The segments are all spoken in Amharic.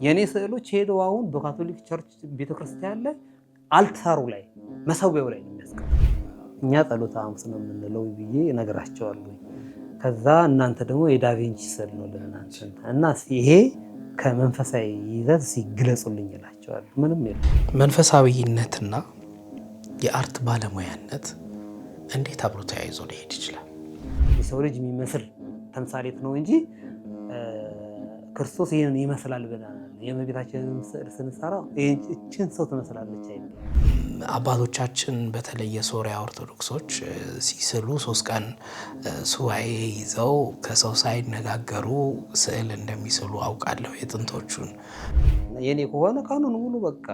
የኔ ስዕሎች ሄደው አሁን በካቶሊክ ቸርች ቤተክርስቲያን ላይ አልታሩ ላይ መሰዊያው ላይ ነው የሚያስቀምጡት። እኛ ጸሎተ ሐሙስ ነው የምንለው ብዬ እነግራቸዋለሁ። ከዛ እናንተ ደግሞ የዳቪንቺ ስዕል ነው ለእናንተ እና ይሄ ከመንፈሳዊ ይዘት ሲግለጹልኝ እላቸዋለሁ። ምንም የለም። መንፈሳዊነትና የአርት ባለሙያነት እንዴት አብሮ ተያይዞ ሊሄድ ይችላል? የሰው ልጅ የሚመስል ተምሳሌት ነው እንጂ ክርስቶስ ይሄን ይመስላል ብለናል። የእመቤታችንን ስዕል ስንሰራ እችን ሰው ትመስላለች አይደል? አባቶቻችን በተለይ የሶሪያ ኦርቶዶክሶች ሲስሉ 3 ቀን ሱባኤ ይዘው ከሰው ሳይነጋገሩ ስዕል እንደሚስሉ አውቃለሁ። የጥንቶቹን የኔ ከሆነ ቀኑን ሙሉ በቃ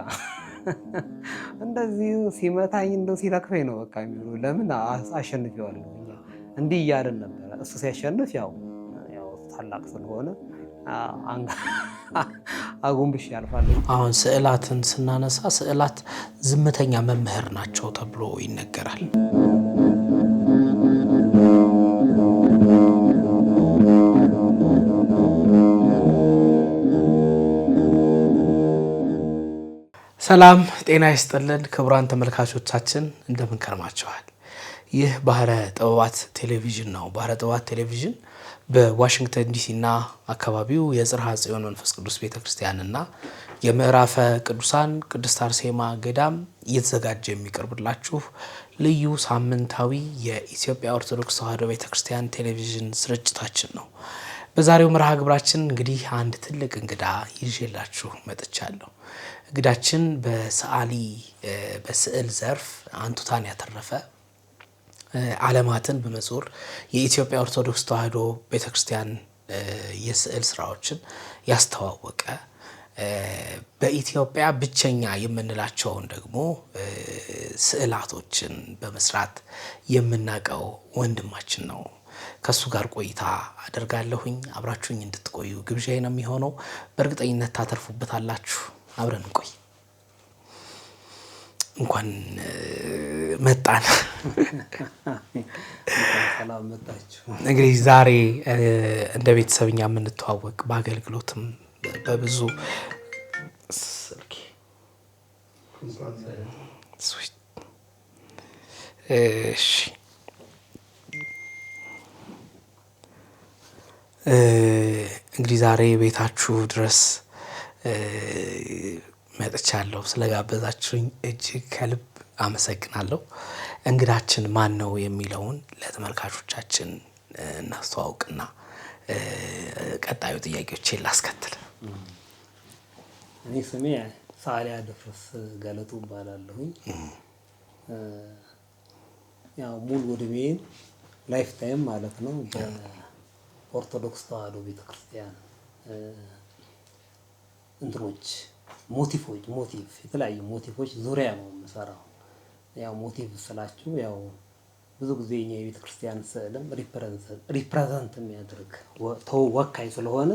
እንደዚህ ሲመታኝ እንደው ሲለክፈኝ ነው በቃ የሚሉ ለምን አሸንፌዋለሁ። እንዲህ እያለን ነበረ። እሱ ሲያሸንፍ ያው ታላቅ ስለሆነ አጎንብሽ ያልፋል። አሁን ስዕላትን ስናነሳ ስዕላት ዝምተኛ መምህር ናቸው ተብሎ ይነገራል። ሰላም ጤና ይስጥልን ክቡራን ተመልካቾቻችን እንደምን ከርማችኋል? ይህ ባህረ ጥበባት ቴሌቪዥን ነው። ባህረ ጥበባት ቴሌቪዥን በዋሽንግተን ዲሲ እና አካባቢው የጽርሐ ጽዮን መንፈስ ቅዱስ ቤተክርስቲያንና የምዕራፈ ቅዱሳን ቅድስት አርሴማ ገዳም እየተዘጋጀ የሚቀርብላችሁ ልዩ ሳምንታዊ የኢትዮጵያ ኦርቶዶክስ ተዋሕዶ ቤተክርስቲያን ቴሌቪዥን ስርጭታችን ነው። በዛሬው መርሃ ግብራችን እንግዲህ አንድ ትልቅ እንግዳ ይዤላችሁ መጥቻለሁ። እንግዳችን በስዕል ዘርፍ አንቱታን ያተረፈ ዓለማትን በመዞር የኢትዮጵያ ኦርቶዶክስ ተዋሕዶ ቤተክርስቲያን የስዕል ስራዎችን ያስተዋወቀ በኢትዮጵያ ብቸኛ የምንላቸውን ደግሞ ስዕላቶችን በመስራት የምናውቀው ወንድማችን ነው። ከሱ ጋር ቆይታ አደርጋለሁኝ። አብራችሁኝ እንድትቆዩ ግብዣዬ ነው የሚሆነው። በእርግጠኝነት ታተርፉበታላችሁ። አብረን እንቆይ። እንኳን መጣን። ሰላም መጣችሁ። እንግዲህ ዛሬ እንደ ቤተሰብኛ የምንተዋወቅ በአገልግሎትም በብዙ እንግዲህ ዛሬ ቤታችሁ ድረስ መጥቻለሁ። ስለጋበዛችሁኝ እጅግ ከልብ አመሰግናለሁ። እንግዳችን ማን ነው የሚለውን ለተመልካቾቻችን እናስተዋውቅና ቀጣዩ ጥያቄዎችን ላስከትል። እኔ ስሜ ሳሊያ ደፍረስ ገለቱ እባላለሁኝ። ያው ሙሉ ዕድሜን ላይፍ ታይም ማለት ነው በኦርቶዶክስ ተዋሕዶ ቤተክርስቲያን ሞቲቭ የተለያዩ ሞቲቮች ዙሪያ ነው የምሰራው። ያው ሞቲቭ ስላችሁ ያው ብዙ ጊዜ የኛ የቤተ ክርስቲያን ስዕልም ሪፕሬዘንት የሚያደርግ ተወካይ ስለሆነ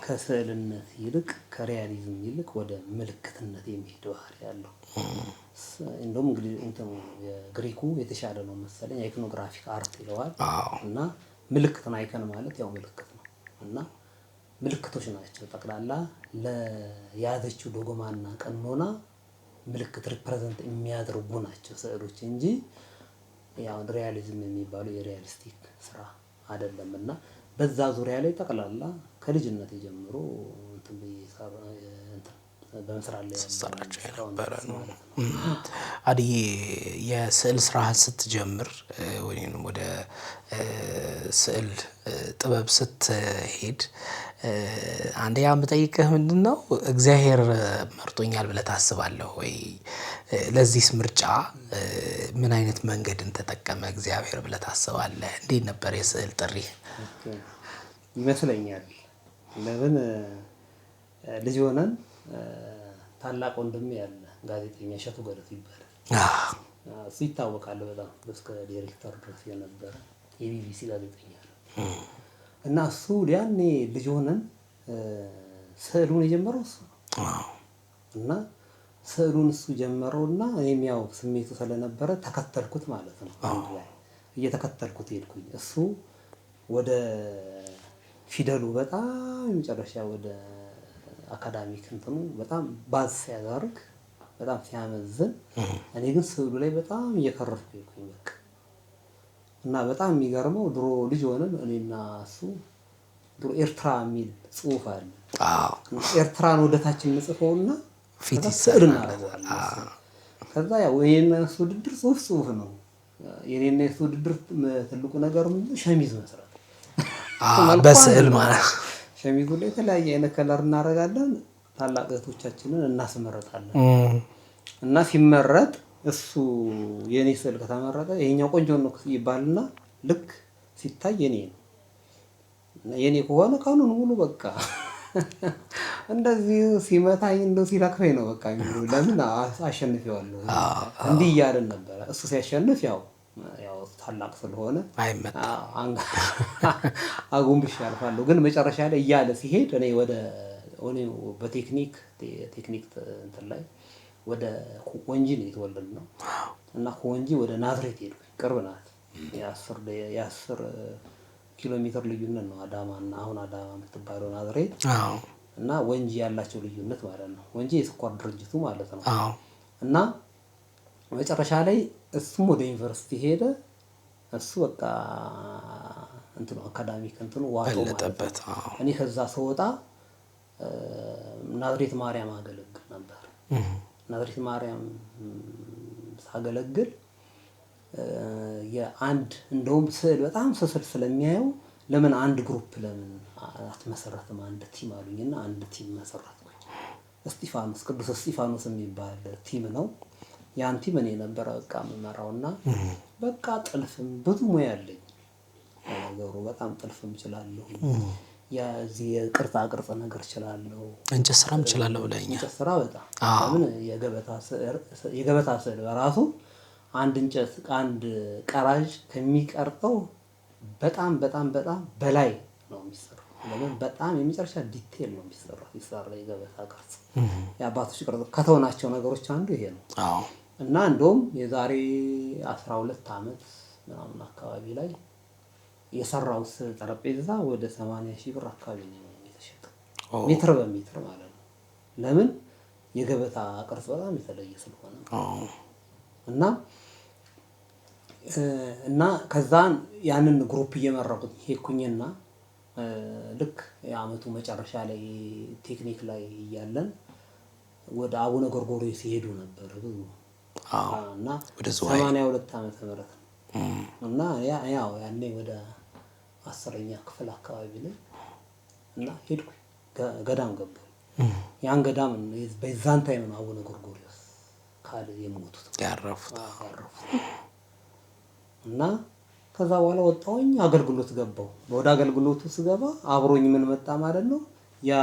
ከስዕልነት ይልቅ ከሪያሊዝም ይልቅ ወደ ምልክትነት የሚሄድ ባህሪ ያለው እንደውም እንግዲህ የግሪኩ የተሻለ ነው መሰለኝ አይኮኖግራፊክ አርት ይለዋል። እና ምልክትን አይከን ማለት ያው ምልክት ነው እና ምልክቶች ናቸው ጠቅላላ ለያዘችው ዶግማና ቀኖና ምልክት ሪፕሬዘንት የሚያደርጉ ናቸው ስዕሎች እንጂ ያው ሪያሊዝም የሚባለው የሪያሊስቲክ ስራ አይደለም። እና በዛ ዙሪያ ላይ ጠቅላላ ከልጅነት ጀምሮ በመስራት ላይ ነው። አዲዬ የስዕል ስራህን ስትጀምር ወይም ወደ ስዕል ጥበብ ስትሄድ አንዴ የምጠይቅህ ምንድነው እግዚአብሔር መርጦኛል ብለህ ታስባለህ ወይ? ለዚህስ ምርጫ ምን አይነት መንገድን ተጠቀመ እግዚአብሔር ብለህ ታስባለህ? እንዴት ነበር የስዕል ጥሪ? ይመስለኛል ለምን ልጅ ሆነን ታላቅ ወንድሜ ያለ ጋዜጠኛ እሸቱ ገለቱ ይባላል። እሱ ይታወቃል በጣም እስከ ዳይሬክተር ድረስ የነበረ የቢቢሲ ጋዜጠኛ ነው። እና እሱ ያኔ ልጅ ሆነን ስዕሉን የጀመረው እሱ እና ስዕሉን እሱ ጀመረውና እኔም ያው ስሜቱ ስለነበረ ተከተልኩት ማለት ነው። አንድ ላይ እየተከተልኩት ሄድኩኝ። እሱ ወደ ፊደሉ በጣም መጨረሻ ወደ አካዳሚክ እንትኑ በጣም ባዝ ሲያደርግ በጣም ሲያመዝን፣ እኔ ግን ስዕሉ ላይ በጣም እየከረፍኩ ይልኩኝ በቃ። እና በጣም የሚገርመው ድሮ ልጅ ሆነን እኔና እሱ ድሮ ኤርትራ የሚል ጽሁፍ አለ። ኤርትራን ወደታችን እንጽፈውና ፊት ስዕል እናደርገዋለን። ከዛ ያው የኔና እሱ ውድድር ጽሁፍ ነው። የኔና እሱ ውድድር ትልቁ ነገር ምንድነው? ሸሚዝ መስራት በስዕል ማለት ሸሚዙ ላይ የተለያየ አይነት ከለር እናደርጋለን። ታላቅ እህቶቻችንን እናስመረጣለን። እና ሲመረጥ እሱ የኔ ስዕል ከተመረጠ ይሄኛው ቆንጆ ነው ይባልና ልክ ሲታይ የኔ ነው። የኔ ከሆነ ቀኑን ሙሉ በቃ እንደዚህ ሲመታኝ እንደው ሲለክፈኝ ነው በቃ የሚሉ ለምን አሸንፌዋለሁ እንዲህ እያልን ነበረ። እሱ ሲያሸንፍ ያው ታላቅ ስለሆነ አይመጣ አጎንብሼ አልፋለሁ። ግን መጨረሻ ላይ እያለ ሲሄድ እኔ ወደ በቴክኒክ እንትን ላይ ወደ ወንጂ ነው የተወለድነው እና ከወንጂ ወደ ናዝሬት ሄድኩኝ። ቅርብ ናት። የ10 ኪሎ ሜትር ልዩነት ነው አዳማ እና አሁን አዳማ የምትባለው ናዝሬት እና ወንጂ ያላቸው ልዩነት ማለት ነው። ወንጂ የስኳር ድርጅቱ ማለት ነው። እና መጨረሻ ላይ እሱም ወደ ዩኒቨርሲቲ ሄደ። እሱ በቃ እንትኑ አካዳሚክ እንትኑ ዋጦ ማለት ነው። እኔ ከዛ ስወጣ ናዝሬት ማርያም አገለግል ነበር። ናዝሬት ማርያም ሳገለግል የአንድ እንደውም ስዕል በጣም ስስል ስለሚያየው ለምን አንድ ግሩፕ ለምን አትመሰረትም አንድ ቲም አሉኝና አንድ ቲም መሰረትኩኝ። ቅዱስ እስጢፋኖስ የሚባል ቲም ነው። ያን ቲም እኔ ነበር በቃ የምመራውና በቃ ጥልፍም ብዙ ሙያ አለኝ ነገሩ። በጣም ጥልፍም እችላለሁ። የዚህ የቅርጻ ቅርጽ ነገር እችላለሁ። እንጨት ስራም እችላለሁ ብለኸኛል። እንጨት ስራ በጣም ለምን የገበታ ስዕል በራሱ አንድ እንጨት አንድ ቀራጅ ከሚቀርጠው በጣም በላይ ነው የሚሰራው። ለምን በጣም የመጨረሻ ዲቴል ነው የሚሰራው የገበታ ቅርጽ። የአባቶች ቅርጽ ከተውናቸው ነገሮች አንዱ ይሄ ነው። እና እንደውም የዛሬ 12 ዓመት ምናምን አካባቢ ላይ የሰራሁት ጠረጴዛ ወደ 80,000 ብር አካባቢ ነው የተሸጠው። ሜትር በሜትር ማለት ነው። ለምን የገበታ ቅርጽ በጣም የተለየ ስለሆነ እና ከዛን ያንን ግሩፕ እየመረቁት ሄድኩኝና ልክ የአመቱ መጨረሻ ላይ ቴክኒክ ላይ እያለን ወደ አቡነ ጎርጎርዮስ ሲሄዱ ነበር ብዙ እና 82 ዓመተ ምህረት እና ያው ያኔ ወደ 10ኛ ክፍል አካባቢ ላይ እና ሄድኩ ገዳም ገባሁ። ያን ገዳም በዛን ታይም ነው አቡነ ጎርጎርዮስ ካለ የሞቱት ያረፉት። እና ከዛ በኋላ ወጣሁኝ አገልግሎት ገባሁ። ወደ አገልግሎቱ ስገባ አብሮኝ ምን መጣ ማለት ነው ያ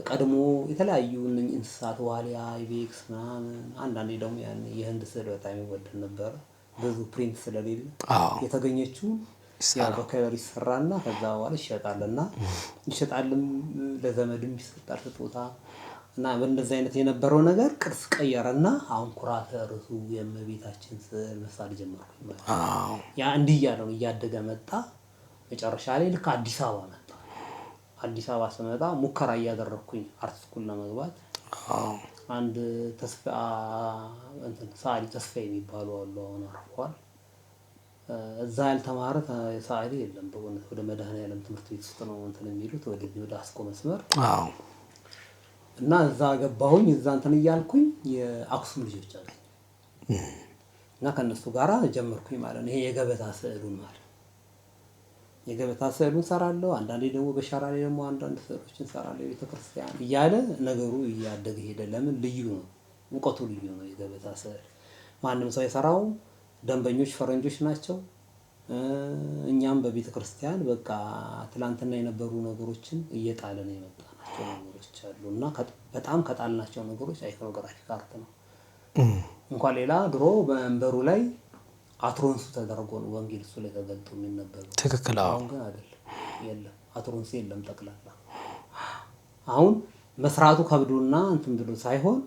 ቀድሞ የተለያዩ እንስሳት ዋሊያ ኢቤክስ ምናምን አንዳንዴ ደግሞ ያን የህንድ ስዕል በጣም ይወደድ ነበር። ብዙ ፕሪንት ስለሌለ የተገኘችው ያው በከለር ይሰራና ከዛ በኋላ ይሸጣልም ለዘመድም ይሰጣል ስጦታ እና በእንደዚህ አይነት የነበረው ነገር ቅርጽ ቀየረና አሁን ኩራተ ርሱ የእመቤታችን ስዕል መሳል ጀመርኩኝ ማለት ነው። ያ እንዲህ እያለ ነው እያደገ መጣ። መጨረሻ ላይ ልክ አዲስ አበባ መጣ። አዲስ አበባ ስመጣ ሙከራ እያደረኩኝ አርት ስኩል ለመግባት አንድ ሰዓሊ ተስፋ የሚባሉ አሉ። አሁን አርፏል። እዛ ያልተማረ ሰዓሊ የለም በእውነት። ወደ መድኃኔዓለም ትምህርት ቤት ውስጥ ነው እንትን የሚሉት ወደ አስኮ መስመር እና እዛ ገባሁኝ። እዛ እንትን እያልኩኝ የአክሱም ልጆች አለኝ እና ከነሱ ጋራ ጀመርኩኝ ማለት ነው። ይሄ የገበታ ስዕሉን ማለት የገበታ ስዕሉን ሰራለሁ። አንዳንዴ ደግሞ በሸራ ላይ ደግሞ አንዳንድ ስዕሎችን ሰራለሁ። ቤተክርስቲያን እያለ ነገሩ እያደገ ሄደ። ለምን ልዩ ነው፣ ሙቀቱ ልዩ ነው። የገበታ ስዕል ማንም ሰው የሰራው ደንበኞች ፈረንጆች ናቸው። እኛም በቤተክርስቲያን በቃ ትላንትና የነበሩ ነገሮችን እየጣለን የመጣናቸው ነገሮች አሉ እና በጣም ከጣልናቸው ነገሮች አይኮኖግራፊክ አርት ነው። እንኳን ሌላ ድሮ በመንበሩ ላይ አትሮንሱ ተደርጎ ነው ወንጌል እሱ ላይ ተገልጦ የሚነበበው። ትክክል። አሁን ግን አይደለም፣ የለም አትሮንስ የለም ጠቅላላ። አሁን መስራቱ ከብዶና እንትን ብሎ ሳይሆን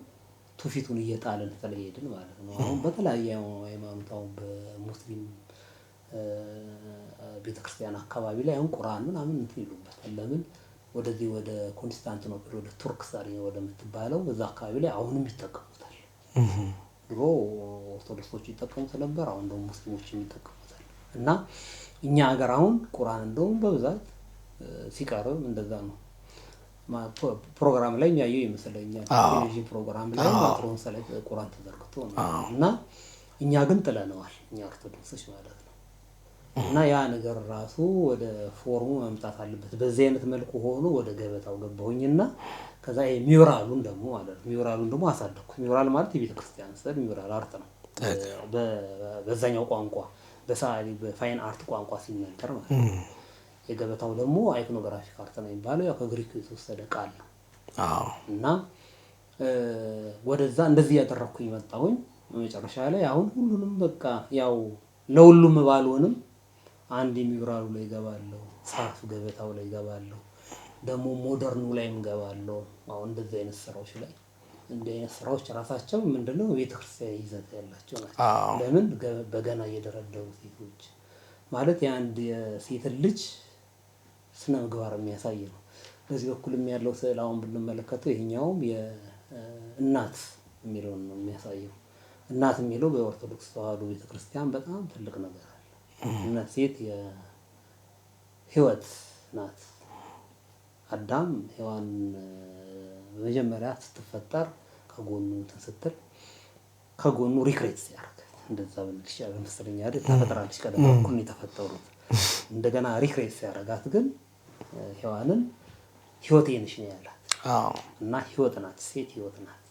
ትውፊቱን እየጣልን ስለሄድን ማለት ነው። አሁን በተለያየ ሃይማኖት አሁን በሙስሊም ቤተክርስቲያን አካባቢ ላይ አሁን ቁርአን ምናምን እንትን ይሉበታል። ለምን ወደዚህ ወደ ኮንስታንቲኖፕል ወደ ቱርክ ሳሪ ወደ ምትባለው በዛ አካባቢ ላይ አሁንም ይጠቀሙታል። ድሮ ኦርቶዶክሶች ይጠቀሙት ነበር፣ አሁን ደግሞ ሙስሊሞች ይጠቀሙታል። እና እኛ ሀገር አሁን ቁርአን እንደውም በብዛት ሲቀርብ እንደዛ ነው። ፕሮግራም ላይ የሚያየው ይመስለኛል። ቴሌቪዥን ፕሮግራም ላይ ማትሮንስ ላይ ቁርአን ተዘርግቶ ነው። እና እኛ ግን ጥለነዋል፣ እኛ ኦርቶዶክሶች ማለት ነው። እና ያ ነገር ራሱ ወደ ፎርሙ መምጣት አለበት። በዚህ አይነት መልኩ ሆኖ ወደ ገበታው ገባሁኝና ከዛ ሚውራሉን ደግሞ ማለት ነው ሚውራሉን ደግሞ አሳደኩ። ሚውራል ማለት የቤተ ክርስቲያን ስዕል ሚውራል አርት ነው በዛኛው ቋንቋ በሳሊ በፋይን አርት ቋንቋ ሲነገር ማለት ነው። የገበታው ደግሞ አይኮኖግራፊክ አርት ነው የሚባለው፣ ያው ከግሪክ የተወሰደ ቃል ነው። እና ወደዛ እንደዚህ ያደረኩኝ መጣሁኝ። መጨረሻ ላይ አሁን ሁሉንም በቃ ያው ለሁሉም ባልሆንም አንድ የሚውራሉ ላይ ገባለሁ፣ ሳፍ ገበታው ላይ ገባለሁ፣ ደግሞ ሞደርኑ ላይም ገባለሁ። አሁን እንደዚህ አይነት ስራዎች ላይ እንዲህ አይነት ስራዎች ራሳቸው ምንድነው ቤተክርስቲያን ይዘት ያላቸው ናቸው። ለምን በገና እየደረደሩ ሴቶች ማለት የአንድ የሴት ልጅ ስነ ምግባር የሚያሳይ ነው። በዚህ በኩልም ያለው ስዕል አሁን ብንመለከተው ይሄኛውም የእናት የሚለውን ነው የሚያሳየው። እናት የሚለው በኦርቶዶክስ ተዋህዶ ቤተክርስቲያን በጣም ትልቅ ነገር አለ። እናት ሴት የህይወት ናት። አዳም ሔዋን በመጀመሪያ ስትፈጠር ከጎኑ ስትል ከጎኑ ሪክሬት ሲያደርግ እንደዛ ብንልሽ መሰለኝ አይደል? ተፈጥራለች ቀደም እኮ ነው የተፈጠሩት። እንደገና ሪክሬት ሲያደርጋት ግን ሔዋንን ህይወቴ ነሽ ነው ያላት። እና ህይወት ናት ሴት፣ ህይወት ናት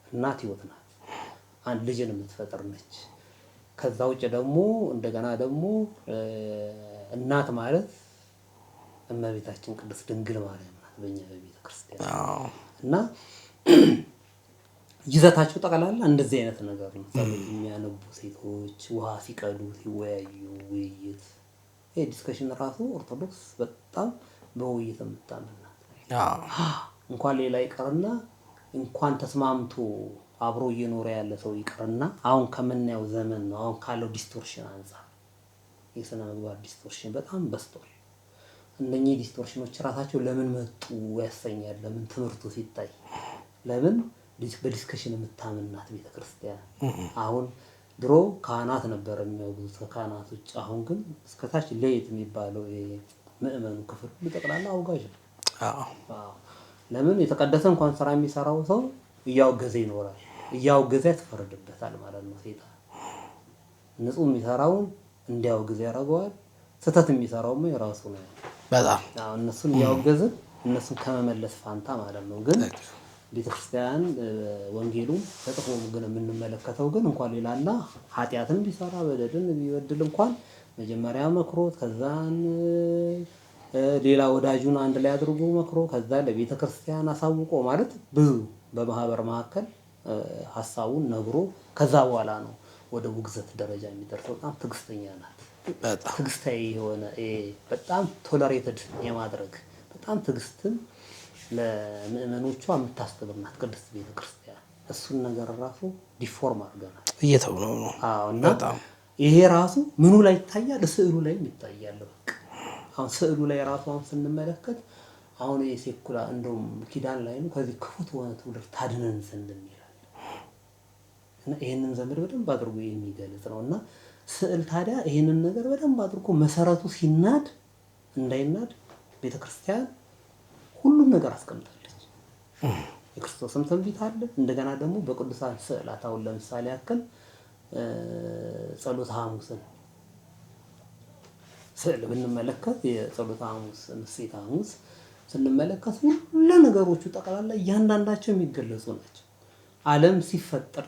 እናት፣ ህይወት ናት። አንድ ልጅን የምትፈጥር ነች። ከዛ ውጭ ደግሞ እንደገና ደግሞ እናት ማለት እመቤታችን ቅድስት ድንግል ማርያም ናት በእኛ በቤተ ክርስቲያን። እና ይዘታቸው ጠቅላላ እንደዚህ አይነት ነገር ነው። ጸሎት የሚያነቡ ሴቶች፣ ውሃ ሲቀዱ ሲወያዩ፣ ውይይት ዲስከሽን ራሱ ኦርቶዶክስ በጣም በውይይት የምታምን ናት። እንኳን ሌላ ይቀርና እንኳን ተስማምቶ አብሮ እየኖረ ያለ ሰው ይቀርና አሁን ከምናየው ዘመን ነው አሁን ካለው ዲስቶርሽን አንፃር የስነ ምግባር ዲስቶርሽን በጣም በዝቷል። እነኚህ ዲስቶርሽኖች ራሳቸው ለምን መጡ ያሰኛል። ለምን ትምህርቱ ሲታይ ለምን በዲስከሽን የምታምን ናት ቤተክርስቲያን። አሁን ድሮ ካህናት ነበር የሚያወግዙት ከካህናት ውጭ፣ አሁን ግን እስከታች ለየት የሚባለው የምእመኑ ክፍል ጠቅላላ አውጋዥ ነው። ለምን የተቀደሰ እንኳን ስራ የሚሰራው ሰው እያወገዘ ይኖራል፣ እያወገዘ ያስፈርድበታል ማለት ነው። ሴጣን ንጹህ የሚሰራውን እንዲያወግዝ ያደርገዋል፣ ስህተት የሚሰራውም የራሱ ነው። በጣም እነሱን እያወገዝን እነሱን ከመመለስ ፋንታ ማለት ነው። ግን ቤተክርስቲያን ወንጌሉን ተጽፎ ግን የምንመለከተው ግን እንኳን ሌላና ኃጢአትን ቢሰራ በደልን ቢበድል እንኳን መጀመሪያ መክሮት ከዛን ሌላ ወዳጁን አንድ ላይ አድርጎ መክሮ ከዛ ለቤተክርስቲያን አሳውቆ ማለት ብዙ በማህበር መካከል ሐሳቡን ነግሮ ከዛ በኋላ ነው ወደ ውግዘት ደረጃ የሚደርሰው። በጣም ትዕግስተኛ ናት። ትዕግስታዊ የሆነ በጣም ቶለሬትድ የማድረግ በጣም ትዕግስትን ለምእመኖቿ የምታስተምር ናት ቅድስት ቤተክርስቲያን። እሱን ነገር ራሱ ዲፎርም አድርገናል እየተብለው ነው። እና ይሄ ራሱ ምኑ ላይ ይታያል? ስዕሉ ላይ ይታያል። በቃ አሁን ስዕሉ ላይ ራሱ አሁን ስንመለከት አሁን የሴኩላ እንደውም ኪዳን ላይ ነው ከዚህ ክፉ ሆነ ትውልድ ታድነን ዘንድ ይላል። እና ይሄንን ዘመን በደንብ አድርጎ የሚገልጽ ነውና ስዕል ታዲያ ይሄንን ነገር በደንብ አድርጎ መሰረቱ ሲናድ እንዳይናድ ቤተክርስቲያን ሁሉም ነገር አስቀምጣለች። የክርስቶስም ትንቢት አለ። እንደገና ደግሞ በቅዱሳን ስዕላት አሁን ለምሳሌ ያክል ጸሎተ ሐሙስን ስዕል ብንመለከት የጸሎተ ሐሙስ ምሴተ ሐሙስ ስንመለከት ሁሉ ነገሮቹ ጠቅላላ እያንዳንዳቸው የሚገለጹ ናቸው። ዓለም ሲፈጠር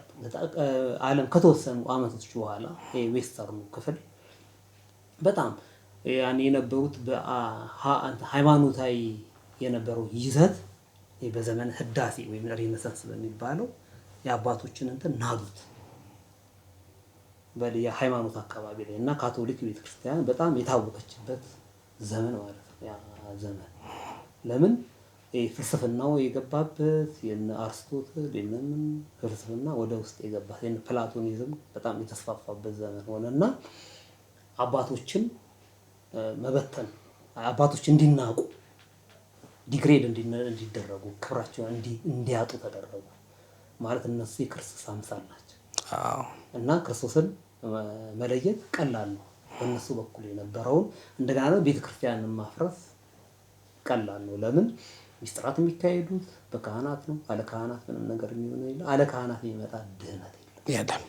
ዓለም ከተወሰኑ ዓመቶች በኋላ የዌስተርኑ ክፍል በጣም ያኔ የነበሩት ሃይማኖታዊ የነበረው ይዘት በዘመን ህዳሴ ወይም ሬኔሳንስ በሚባለው የአባቶችን እንትን ናዱት የሃይማኖት አካባቢ ላይ እና ካቶሊክ ቤተክርስቲያን በጣም የታወቀችበት ዘመን ማለት ነው። ያ ዘመን ለምን ፍልስፍናው የገባበት የነ አርስቶትል የነምን ፍልስፍና ወደ ውስጥ የገባበት የነ ፕላቶኒዝም በጣም የተስፋፋበት ዘመን ሆነና አባቶችን መበተን አባቶች እንዲናቁ ዲግሬድ እንዲደረጉ ክብራቸውን እንዲያጡ ተደረጉ። ማለት እነሱ የክርስቶስ አምሳል ናቸው እና ክርስቶስን መለየት ቀላል ነው። በእነሱ በኩል የነበረውን እንደገና ደግሞ ቤተክርስቲያንን ማፍረስ ቀላል ነው። ለምን ሚስጥራት የሚካሄዱት በካህናት ነው። አለ ካህናት ምንም ነገር የሚሆን የለም። አለ ካህናት የሚመጣ ድህነት የለም።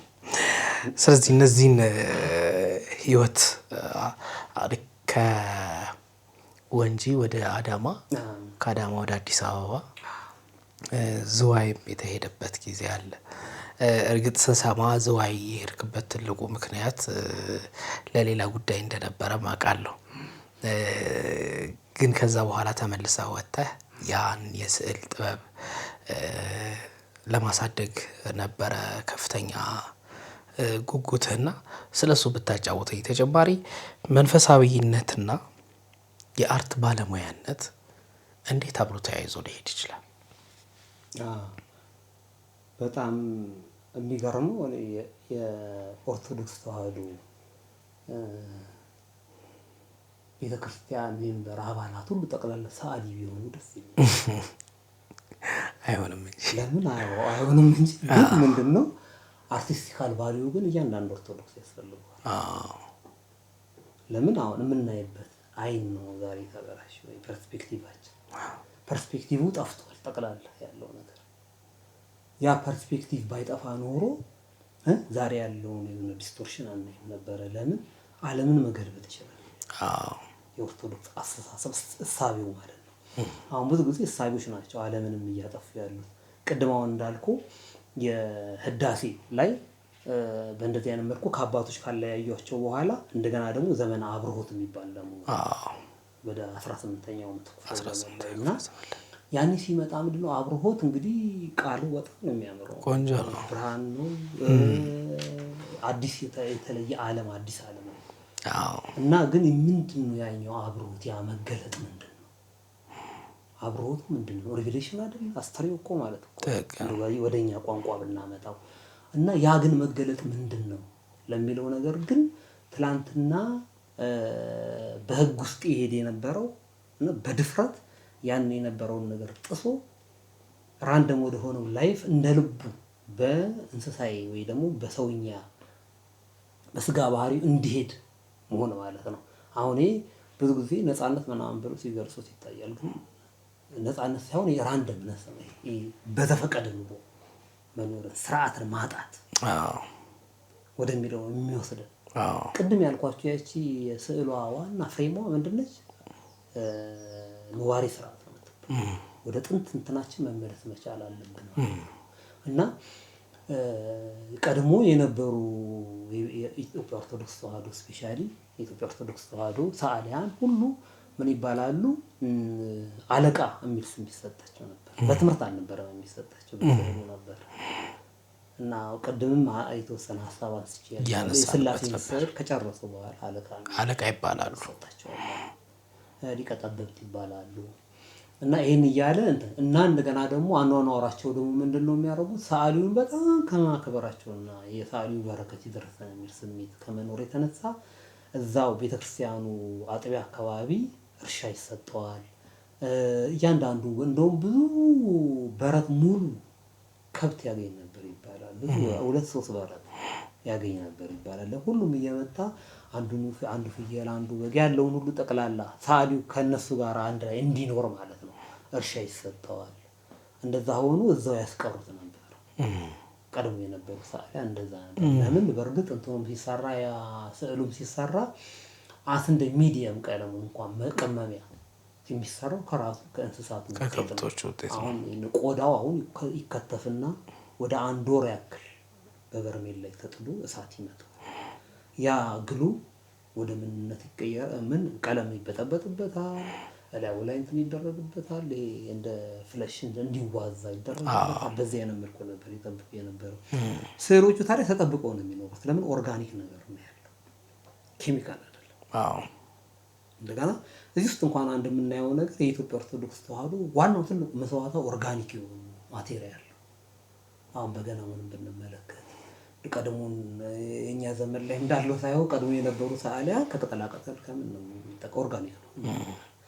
ስለዚህ እነዚህን ህይወት ከወንጂ ወደ አዳማ፣ ከአዳማ ወደ አዲስ አበባ፣ ዝዋይም የተሄደበት ጊዜ አለ። እርግጥ ስንሰማ ዝዋይ የሄድክበት ትልቁ ምክንያት ለሌላ ጉዳይ እንደነበረ ማውቃለሁ። ግን ከዛ በኋላ ተመልሰህ ወጥተህ ያን የስዕል ጥበብ ለማሳደግ ነበረ ከፍተኛ ጉጉትህና ስለሱ ብታጫውተኝ። ተጨማሪ መንፈሳዊነትና የአርት ባለሙያነት እንዴት አብሮ ተያይዞ ሊሄድ ይችላል? በጣም የሚገርመው የኦርቶዶክስ ተዋህዶ ቤተክርስቲያን ሜምበር አባላት ሁሉ ጠቅላላ ሰዓሊ ቢሆኑ ደስ ይላል። አይሆንም እንጂ ለምን አይሆንም እንጂ ምንድነው አርቲስቲካል ቫልዩ ግን እያንዳንዱ ኦርቶዶክስ ያስፈልገዋል። ለምን አሁን የምናይበት አይን ነው ዛሬ ተበላሽ ወይ ፐርስፔክቲቫችን ፐርስፔክቲቭ ጠፍቷል። ጠቅላላ ያለው ነገር ያ ፐርስፔክቲቭ ባይጠፋ ኖሮ ዛሬ ያለውን የሆነ ዲስቶርሽን አናይም ነበረ። ለምን ዓለምን መገልበጥ ይችላል። የኦርቶዶክስ አስተሳሰብ እሳቤው ማለት ነው። አሁን ብዙ ጊዜ እሳቤዎች ናቸው ዓለምንም እያጠፉ ያሉት። ቅድማውን እንዳልኩ የህዳሴ ላይ በእንደዚህ አይነት መልኩ ከአባቶች ካለያዩቸው በኋላ እንደገና ደግሞ ዘመን አብርሆት የሚባል ደግሞ ወደ 18ኛው መቶ እና ያኔ ሲመጣ ምንድነው አብርሆት እንግዲህ ቃሉ በጣም ነው የሚያምረው። ቆንጆ ነው፣ ብርሃን ነው፣ አዲስ የተለየ ዓለም አዲስ ዓለም ነው። እና ግን ምንድነው ያኛው አብርሆት ያ መገለጥ ምንድነው? አብርሆት ምንድነው? ሪቪሌሽን አይደል? አስተርእዮ እኮ ማለት ነው ወደኛ ቋንቋ ብናመጣው። እና ያ ግን መገለጥ ምንድነው ለሚለው ነገር ግን ትላንትና በህግ ውስጥ ይሄድ የነበረው እና በድፍረት ያን የነበረውን ነገር ጥሶ ራንደም ወደ ሆነው ላይፍ እንደልቡ በእንስሳይ ወይ ደግሞ በሰውኛ በስጋ ባህሪው እንዲሄድ መሆን ማለት ነው። አሁን ብዙ ጊዜ ነፃነት ምናምን ብሎ ሲገልጹት ይታያል። ግን ነፃነት ሳይሆን የራንደምነስ ነው። በተፈቀደ ኑሮ መኖር ስርዓትን ማጣት ወደሚለው የሚወስደን ቅድም ያልኳችሁ ያቺ የስዕሏ ዋና ፍሬሟ ምንድነች? ነዋሪ ስርዓት ነው። ወደ ጥንት እንትናችን መመለስ መቻል አለብን እና ቀድሞ የነበሩ የኢትዮጵያ ኦርቶዶክስ ተዋህዶ ስፔሻሊ የኢትዮጵያ ኦርቶዶክስ ተዋህዶ ሰዓሊያን ሁሉ ምን ይባላሉ? አለቃ የሚል ስም ይሰጣቸው ነበር። በትምህርት አልነበረም የሚሰጣቸው በስዕሉ ነበር። እና ቅድምም የተወሰነ ሀሳብ አንስቼ ስላሴ ስዕል ከጨረሱ በኋላ አለቃ ይባላሉ። ሊቀ ጠበብት ይባላሉ። እና ይሄን እያለ እና እንደገና ደግሞ አኗኗራቸው ደግሞ ምንድነው የሚያደርጉት? ሰዓሊውን በጣም ከማክበራቸውና የሰዓሊው በረከት ይደርሰን የሚል ስሜት ከመኖር የተነሳ እዛው ቤተክርስቲያኑ አጥቢያ አካባቢ እርሻ ይሰጠዋል። እያንዳንዱ እንደውም ብዙ በረት ሙሉ ከብት ያገኝ ነበር ይባላል። ብዙ 2-3 በረት ያገኝ ነበር ይባላል። ሁሉም እየመጣ አንዱ ፍየል አንዱ በግ ያለውን ሁሉ ጠቅላላ ሰዓሊው ከነሱ ጋር አንድ ላይ እንዲኖር ማለት ነው እርሻ ይሰጠዋል። እንደዛ ሆኖ እዛው ያስቀሩት ነበር። ቀድሞ የነበሩ ሰዓሊያን እንደዛ ነበር። ለምን በእርግጥ እንትኑም ሲሰራ ያ ስዕሉም ሲሰራ እንደ ሚዲየም ቀለም እንኳን መቀመሚያ የሚሰራው ከራሱ ከእንስሳት ከከብቶች ውጤት ነው። አሁን ቆዳው አሁን ይከተፍና ወደ 1 ወር ያክል በበርሜል ላይ ተጥሎ እሳት ይመታል። ያ ግሉ ወደ ምንነት ይቀየራል። ምን ቀለም ይበጠበጥበታል፣ እላዩ ላይ እንትን ይደረግበታል። እንደ ፍለሽ እንዲዋዛ ይደረግበታል። በዚህ አይነት መልኩ ነበር ይጠብቁ የነበረው። ስዕሎቹ ታዲያ ተጠብቀው ነው የሚኖሩት። ለምን ኦርጋኒክ ነገር ነው ያለው፣ ኬሚካል አይደለም። እንደገና እዚህ ውስጥ እንኳን አንድ የምናየው ነገር የኢትዮጵያ ኦርቶዶክስ ተዋህዶ ዋናው ትልቁ መስዋዕቷ ኦርጋኒክ የሆኑ ማቴሪያል። አሁን በገናውን ብንመለከት ቀድሞን የኛ ዘመን ላይ እንዳለው ሳይሆን ቀድሞ የነበሩ ሰዓሊያን ከቅጠላ ቅጠል ከምን ነው የሚጠቀው? ኦርጋኒክ ነው።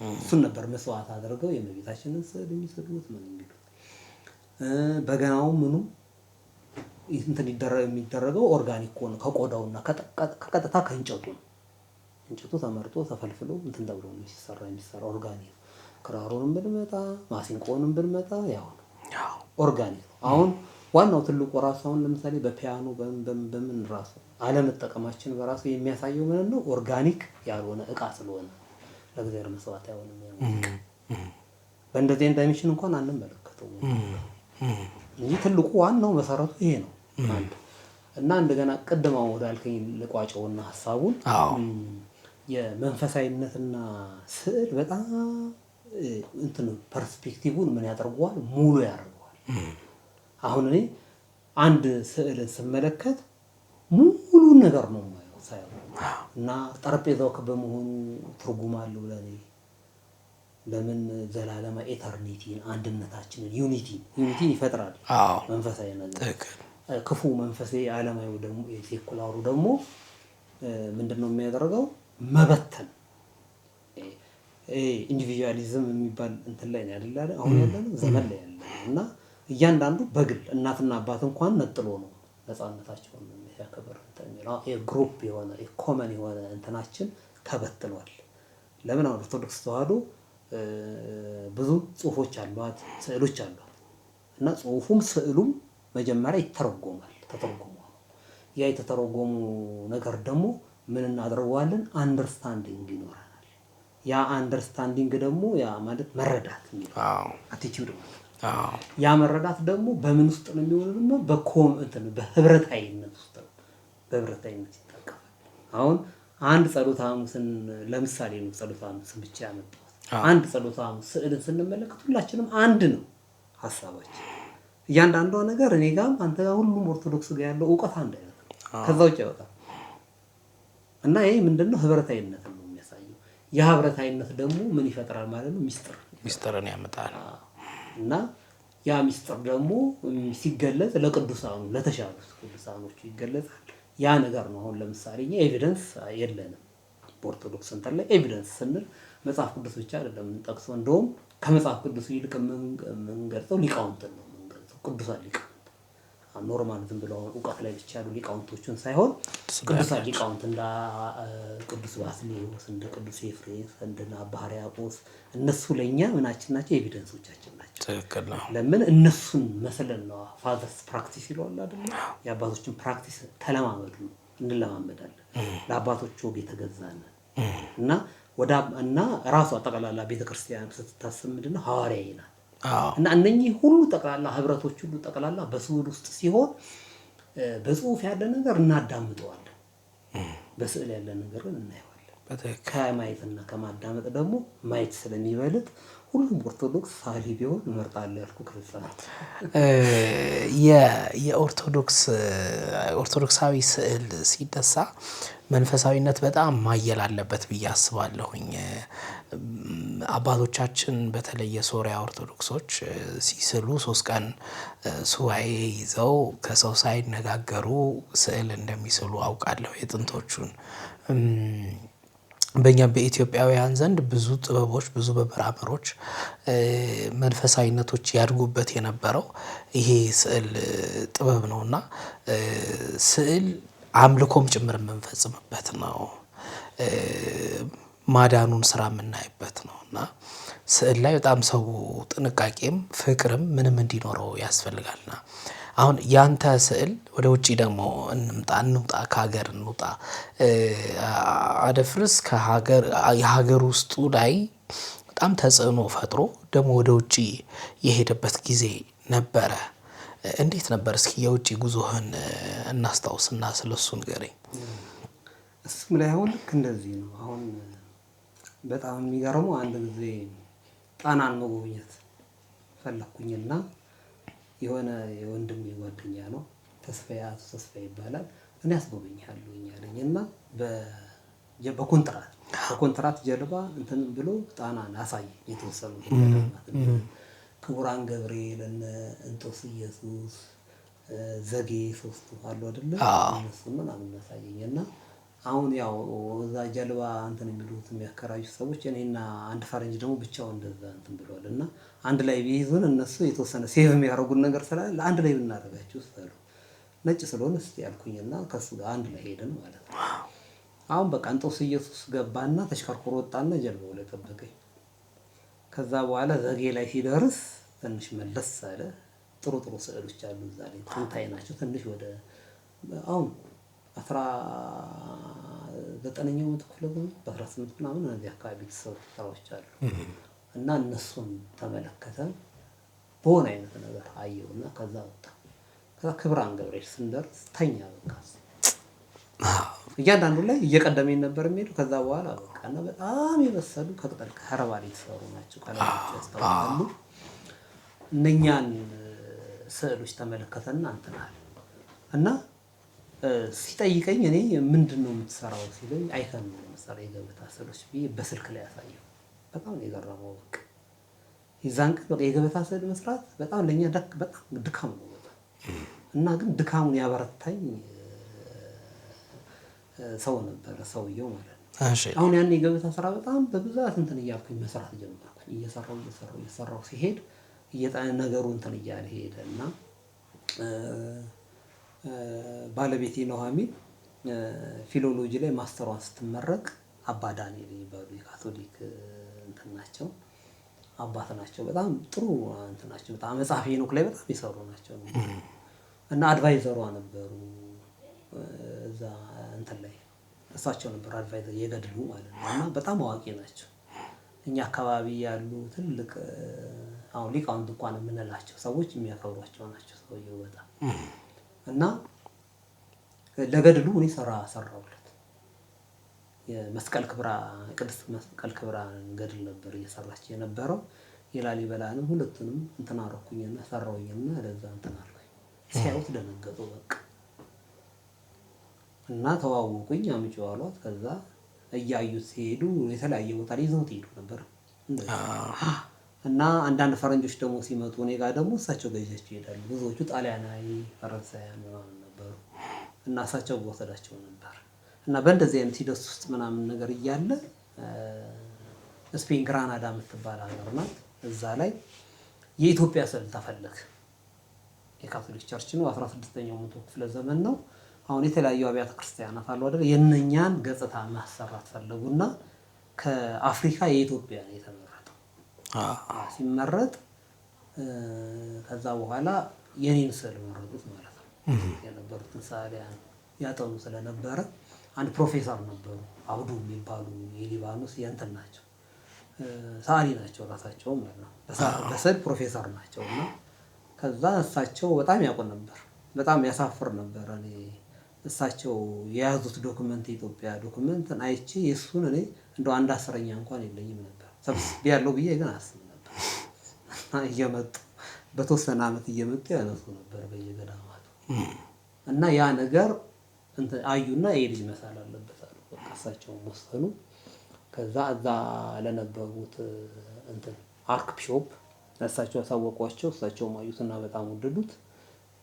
እሱን ነበር መስዋዕት አድርገው የእመቤታችንን ስዕል የሚሰቅሉት ምን የሚሉት። በገናው ምኑ እንትን የሚደረገው ኦርጋኒክ ሆነ ከቆዳውና ከቀጥታ ከእንጨቱ ነው። እንጨቱ ተመርጦ ተፈልፍሎ እንትን ተብሎ ነው የሚሰራ ኦርጋኒክ። ክራሩንም ብንመጣ ማሲንቆንም ብንመጣ ያው ነው ኦርጋኒክ ነው። አሁን ዋናው ትልቁ ራሱ አሁን ለምሳሌ በፒያኖ በምን ራሱ አለመጠቀማችን በራሱ የሚያሳየው ምን ነው? ኦርጋኒክ ያልሆነ እቃ ስለሆነ ለእግዚአብሔር መስዋዕት አይሆንም። በእንደዚህ ዳይሜንሽን እንኳን አንመለከተውም እንጂ ትልቁ ዋናው መሰረቱ ይሄ ነው። እና እንደገና ቅድማው ወዳልከኝ ልቋጨውና ሐሳቡን የመንፈሳዊነትና ስዕል በጣም እንትን ፐርስፔክቲቭን ምን ያደርገዋል? ሙሉ ያደርገዋል። አሁን እኔ አንድ ስዕል ስመለከት ሙሉ ነገር ነው የማየው ሳይሆን እና ጠረጴዛው በመሆኑ ትርጉም አለው ለኔ። ለምን ዘላለማ ኤተርኒቲን አንድነታችንን ዩኒቲን ይፈጥራል መንፈሳዊ ነገር። ክፉ መንፈሴ ዓለማዊ ደግሞ የሴኩላሩ ደግሞ ምንድነው የሚያደርገው? መበተን ኢንዲቪጁዋሊዝም የሚባል እንትን ላይ ነው አይደል? አሁን ያለነው ዘመን ላይ ያለነው እና እያንዳንዱ በግል እናትና አባት እንኳን ነጥሎ ነው ነፃነታቸውን ያከብር እንተኛው። የግሩፕ የሆነ የኮመን የሆነ እንትናችን ተበትሏል። ለምን አሁን ኦርቶዶክስ ተዋህዶ ብዙ ጽሁፎች አሏት፣ ስዕሎች አሏት እና ጽሁፉም ስዕሉም መጀመሪያ ይተረጎማል። ተተርጎሙ ያ የተተረጎሙ ነገር ደግሞ ምን እናደርገዋለን? አንደርስታንዲንግ ይኖራል። ያ አንደርስታንዲንግ ደግሞ ያ ማለት መረዳት የሚለው አቲቲዩድ ማለት ያ መረዳት ደግሞ በምን ውስጥ ነው የሚሆነው? ደግሞ በህብረታዊነት ውስጥ ነው። በህብረታዊነት ይጠቀማል። አሁን አንድ ጸሎተ ሐሙስን ለምሳሌ ነው ጸሎተ ሐሙስን ብቻ ያመጣው። አንድ ጸሎተ ሐሙስ ስዕልን ስንመለከት ሁላችንም አንድ ነው ሐሳባችን። እያንዳንዷ ነገር እኔ ጋርም አንተ ጋር ሁሉም ኦርቶዶክስ ጋር ያለው ዕውቀት አንድ አይነት ነው። ከዛ ውጭ አይወጣም። እና ይሄ ምንድነው? ህብረታዊነት ነው የሚያሳየው። ያ ህብረታዊነት ደግሞ ምን ይፈጥራል ማለት ነው? ሚስጥርን ያመጣል። እና ያ ሚስጥር ደግሞ ሲገለጽ ለቅዱሳኑ ለተሻሉት ቅዱሳኖቹ ይገለጻል። ያ ነገር ነው። አሁን ለምሳሌ እኛ ኤቪደንስ የለንም በኦርቶዶክስ እንትን ላይ ኤቪደንስ ስንል መጽሐፍ ቅዱስ ብቻ አይደለም የምንጠቅሰው። እንደውም ከመጽሐፍ ቅዱስ ይልቅ የምንገልጸው ሊቃውንትን ነው የምንገልጸው። ቅዱሳን ሊቃውንት ኖርማል ዝም ብለው ዕውቀት ላይ ብቻ ያሉ ሊቃውንቶችን ሳይሆን ቅዱሳን ሊቃውንት እንደ ቅዱስ ባስልዮስ፣ እንደ ቅዱስ ኤፍሬም፣ እንደ አባ ሕርያቆስ እነሱ ለኛ ምናችን ናቸው? ኤቪደንሶቻችን ናቸው። ትክክል ነው። ለምን እነሱን መስለን ነው ፋዘርስ ፕራክቲስ ይለዋል አይደል? የአባቶችን ፕራክቲስ ተለማመዱ እንለማመዳለን። ለአባቶች ወግ የተገዛን እና ራሱ አጠቃላላ ቤተክርስቲያን ስትታስብ ምንድነው? ሐዋርያዊ ናት። እና እነኚህ ሁሉ ጠቅላላ ህብረቶች ሁሉ ጠቅላላ በስዕል ውስጥ ሲሆን በጽሁፍ ያለ ነገር እናዳምጠዋለን፣ በስዕል ያለ ነገር ግን እናየዋለን። ከማየትና ከማዳመጥ ደግሞ ማየት ስለሚበልጥ ሁሉም ኦርቶዶክስ ሳሊ ቢሆን እመርጣለሁ ያልኩ ክርስቲያን የኦርቶዶክሳዊ ስዕል ሲደሳ መንፈሳዊነት በጣም ማየል አለበት ብዬ አስባለሁኝ። አባቶቻችን በተለይ የሶሪያ ኦርቶዶክሶች ሲስሉ 3 ቀን ሱባኤ ይዘው ከሰው ሳይነጋገሩ ስዕል እንደሚስሉ አውቃለሁ የጥንቶቹን። በእኛ በኢትዮጵያውያን ዘንድ ብዙ ጥበቦች ብዙ በመራመሮች መንፈሳዊነቶች ያድጉበት የነበረው ይሄ ስዕል ጥበብ ነውና ስዕል አምልኮም ጭምር የምንፈጽምበት ነው። ማዳኑን ስራ የምናይበት ነውና ስዕል ላይ በጣም ሰው ጥንቃቄም ፍቅርም ምንም እንዲኖረው ያስፈልጋልና አሁን ያንተ ስዕል ወደ ውጪ ደግሞ እንምጣ ከሀገር እንውጣ። አደፍርስ የሀገር ውስጡ ላይ በጣም ተጽዕኖ ፈጥሮ ደግሞ ወደ ውጪ የሄደበት ጊዜ ነበረ። እንዴት ነበር? እስኪ የውጪ ጉዞህን እናስታውስና ስለሱ ንገረኝ። እሱም ላይ አሁን ልክ እንደዚህ ነው። አሁን በጣም የሚገርመው አንድ ጊዜ ጣናን መጎብኘት ፈለኩኝና የሆነ የወንድሜ ጓደኛ ነው ተስፋዬ ይባላል። እኔ አስጎበኛለሁ አለኝና በኮንትራት ጀልባ እንትን ብሎ ጣናን አሳየኝ። የተወሰኑ ክቡራን ገብርኤል እንጦስ ኢየሱስ ዘጌ 3 አሉ አይደለ? እነሱ ምናምን አሳየኝና አሁን ያው እዛ ጀልባ እንትን የሚሉት የሚያከራዩ ሰዎች እኔና አንድ ፈረንጅ ደግሞ ብቻውን እንደዛ እንትን ብለዋል። እና አንድ ላይ ቢይዙን እነሱ የተወሰነ ሴቭ የሚያደርጉን ነገር ስላለ አንድ ላይ ብናደርጋቸው ስላሉ ነጭ ስለሆነ እስቲ ያልኩኝና ከሱ ጋር አንድ ላይ ሄደን ማለት ነው። አሁን በቃ እንጦስ ኢየሱስ ገባና ተሽከርክሮ ወጣና ጀልባው ላይ ጠበቀኝ። ከዛ በኋላ ዘጌ ላይ ሲደርስ ትንሽ መለስ አለ። ጥሩ ጥሩ ስዕሎች አሉ እዛ ላይ ጥንታዊ ናቸው። ትንሽ ወደ አሁን 19ኛው መቶ ክፍለ ዘመን በ18 ምናምን እነዚህ አካባቢ የተሰሩ ስራዎች አሉ እና እነሱን ተመለከተ። በሆነ አይነት ነገር አየውና ከዛ ወጣ። ከዛ ክብራን ገብርኤል ስንደርስ ተኛ። በቃ እያንዳንዱ ላይ እየቀደመኝ ነበር የሚሄዱ። ከዛ በኋላ በቃ እና በጣም የበሰሉ ከቅጠል ከረባል የተሰሩ ናቸው። ቀለማቸው ያስታውቃሉ። እነኛን ስዕሎች ተመለከተና እንትን አለ እና ሲጠይቀኝ እኔ ምንድን ነው የምትሰራው ሲለኝ አይተን ነው የምትሰራው የገበታ ስዕሎች ብዬ በስልክ ላይ ያሳየው። በጣም ነው የገረመው። በቃ የዛን ቀን በቃ የገበታ ስዕል መስራት በጣም ለእኛ በጣም ድካም ነው በጣም እና ግን ድካሙን ያበረታኝ ሰው ነበረ ሰውየው ማለት ነው። አሁን ያን የገበታ ስራ በጣም በብዛት እንትን እያልኩኝ መስራት ጀመርኩኝ። እየሰራው ሲሄድ ነገሩ እንትን እያለ ሄደ እና ባለቤቴ ኑሃሚን ፊሎሎጂ ላይ ማስተሯን ስትመረቅ አባ ዳንኤል የሚባሉ የካቶሊክ እንትን ናቸው አባት ናቸው። በጣም ጥሩ እንትን ናቸው። በጣም መጽሐፈ ሄኖክ ላይ በጣም የሰሩ ናቸው እና አድቫይዘሯ ነበሩ እዛ እንትን ላይ እሳቸው ነበር አድቫይዘር የገድሉ ማለት ነው። እና በጣም አዋቂ ናቸው። እኛ አካባቢ ያሉ ትልቅ አሁን ሊቃውንት እንኳን የምንላቸው ሰዎች የሚያከብሯቸው ናቸው ሰውየው በጣም እና ለገድሉ እኔ ሰራሁለት የመስቀል ክብራ ቅድስት መስቀል ክብራ ገድል ነበር እየሰራች የነበረው። የላሊበላንም ሁለቱንም እንትን አደረኩኝና ሰራሁኝና ለዛ እንትን አልኩኝ። ሲያዩት ደነገጡ በቃ እና ተዋወቁኝ። አምጪው አሏት። ከዛ እያዩት ሲሄዱ የተለያየ ቦታ ላይ ይዘውት ሄዱ ነበር እና አንዳንድ ፈረንጆች ደግሞ ሲመጡ እኔ ጋር ደግሞ እሳቸው ገዣቸው ይሄዳሉ። ብዙዎቹ ጣሊያናዊ ፈረንሳውያን ምናምን ነበሩ እና እሳቸው ወሰዳቸው ነበር እና በእንደዚህ አይነት ሂደት ውስጥ ምናምን ነገር እያለ ስፔን ግራናዳ የምትባል ሀገር ናት። እዛ ላይ የኢትዮጵያ ስዕል ተፈለገ። የካቶሊክ ቸርች ነው። 16ኛው መቶ ክፍለ ዘመን ነው። አሁን የተለያዩ አብያተ ክርስቲያናት አሉ አይደል? የነኛን ገጽታ ማሰራት ፈለጉና ከአፍሪካ የኢትዮጵያ ነው የተመረጠው። ሲመረጥ ከዛ በኋላ የኔን ስዕል መረጡት ማለት ነው። የነበሩትን ሰዓሊያን ያጠኑ ስለነበረ አንድ ፕሮፌሰር ነበሩ አብዱ የሚባሉ የሊባኖስ የእንትን ናቸው ሰዓሊ ናቸው ራሳቸው ማለት ነው። በስዕል ፕሮፌሰር ናቸው እና ከዛ እሳቸው በጣም ያውቁ ነበር። በጣም ያሳፍር ነበር። እኔ እሳቸው የያዙት ዶክመንት የኢትዮጵያ ዶክመንት አይቼ የእሱን እኔ እንደው 1/10 እንኳን የለኝም ነበር ሰብስቤ ያለው ብዬ ግን አስብ ነበር። እየመጡ በተወሰነ ዓመት እየመጡ ያነሱ ነበር በየገዳማቱ እና ያ ነገር አዩና ይሄ ልጅ መሳል አለበት አሉ። በቃ እሳቸውን ወሰኑ። ከዛ እዛ ለነበሩት እንትን አርክ ቢሾፕ እሳቸው ያሳወቋቸው። እሳቸውም አዩትና በጣም ወደዱት።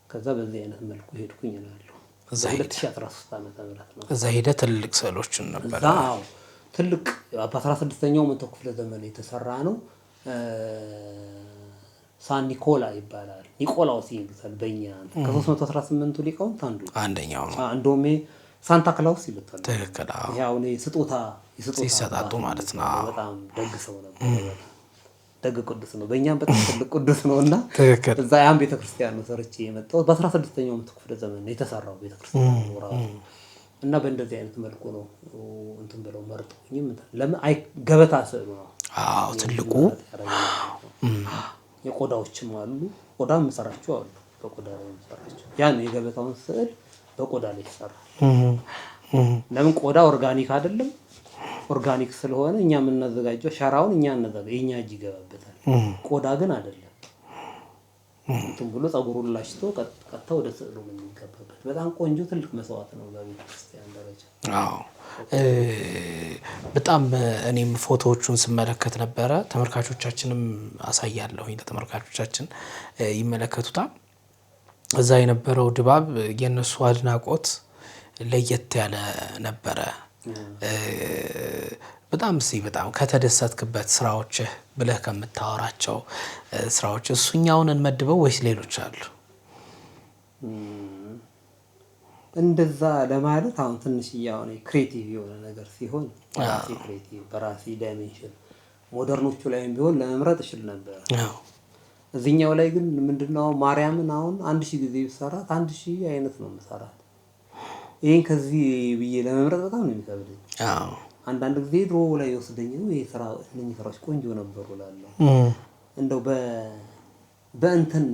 ከዛ በዚህ አይነት መልኩ ሄድኩኝ እላለሁ። እዛ 2013 ዓመተ ምህረት ነው። እዛ ሄደ ትልቅ ስዕሎችን ነበር። አዎ ትልቅ በ16ኛው መቶ ክፍለ ዘመን የተሰራ ነው። ሳን ኒኮላ ይባላል። ኒቆላውስ ይሉታል በእኛ ከ318ቱ ሊቃውንት አንደኛው ነው። እንደውም ሳንታ ክላውስ ይሉታል። ትክክል። ያው ስጦታ ሲሰጣጡ ማለት ነው። በጣም ደግ ሰው ነበር። ደግ ቅዱስ ነው። በእኛም በጣም ትልቅ ቅዱስ ነውና እዛ ያን ቤተክርስቲያን ነው ሰርቼ የመጣሁት። በ16ኛው መቶ ክፍለ ዘመን ነው የተሰራው ቤተክርስቲያን ነው ራሱ እና በእንደዚህ አይነት መልኩ ነው እንትን ብለው መርጠውኝ ለምን ገበታ ስዕሉ ነው። አዎ ትልቁ የቆዳዎችም አሉ። ቆዳም መሰራቸው አሉ። በቆዳ ላይ መሰራቸው ያን የገበታውን ስዕል በቆዳ ላይ ይሰራል። ለምን ቆዳ ኦርጋኒክ አይደለም። ኦርጋኒክ ስለሆነ እኛ የምናዘጋጀው ሸራውን እኛ እናዘጋጀው የኛ እጅ ይገባበታል። ቆዳ ግን አይደለም። እንትን ብሎ ጸጉሩን ላሽቶ ቀጥታ ወደ ስዕሉ ምን ይገባበት በጣም ቆንጆ ትልቅ መስዋዕት ነው በቤተክርስቲያን ደረጃ። አዎ በጣም እኔም ፎቶዎቹን ስመለከት ነበረ። ተመልካቾቻችንም አሳያለሁኝ ለተመልካቾቻችን ይመለከቱታል። እዛ የነበረው ድባብ የነሱ አድናቆት ለየት ያለ ነበረ። በጣም ከተደሰትክበት ስራዎች ብለህ ከምታወራቸው ስራዎች እሱኛውን እንመድበው ወይስ ሌሎች አሉ? እንደዛ ለማለት አሁን ትንሽ ያው ክሬቲቭ የሆነ ነገር ሲሆን በራሴ ክሬቲቭ በራሴ ዳይሜንሽን ሞደርኖቹ ላይም ቢሆን ለመምረጥ እችል ነበር። እዚህኛው ላይ ግን ምንድነው ማርያምን አሁን 1000 ጊዜ ብሰራት 1000 አይነት ነው የምሰራት። ይሄን ከዚህ ብዬ ለመምረጥ በጣም ነው የሚከብደኝ። አንዳንድ ጊዜ ድሮ ላይ ወስደኝ ነው ይሄ ስራ እነኚህ ስራዎች ቆንጆ ነበሩ እላለሁ። እንደው በእንትን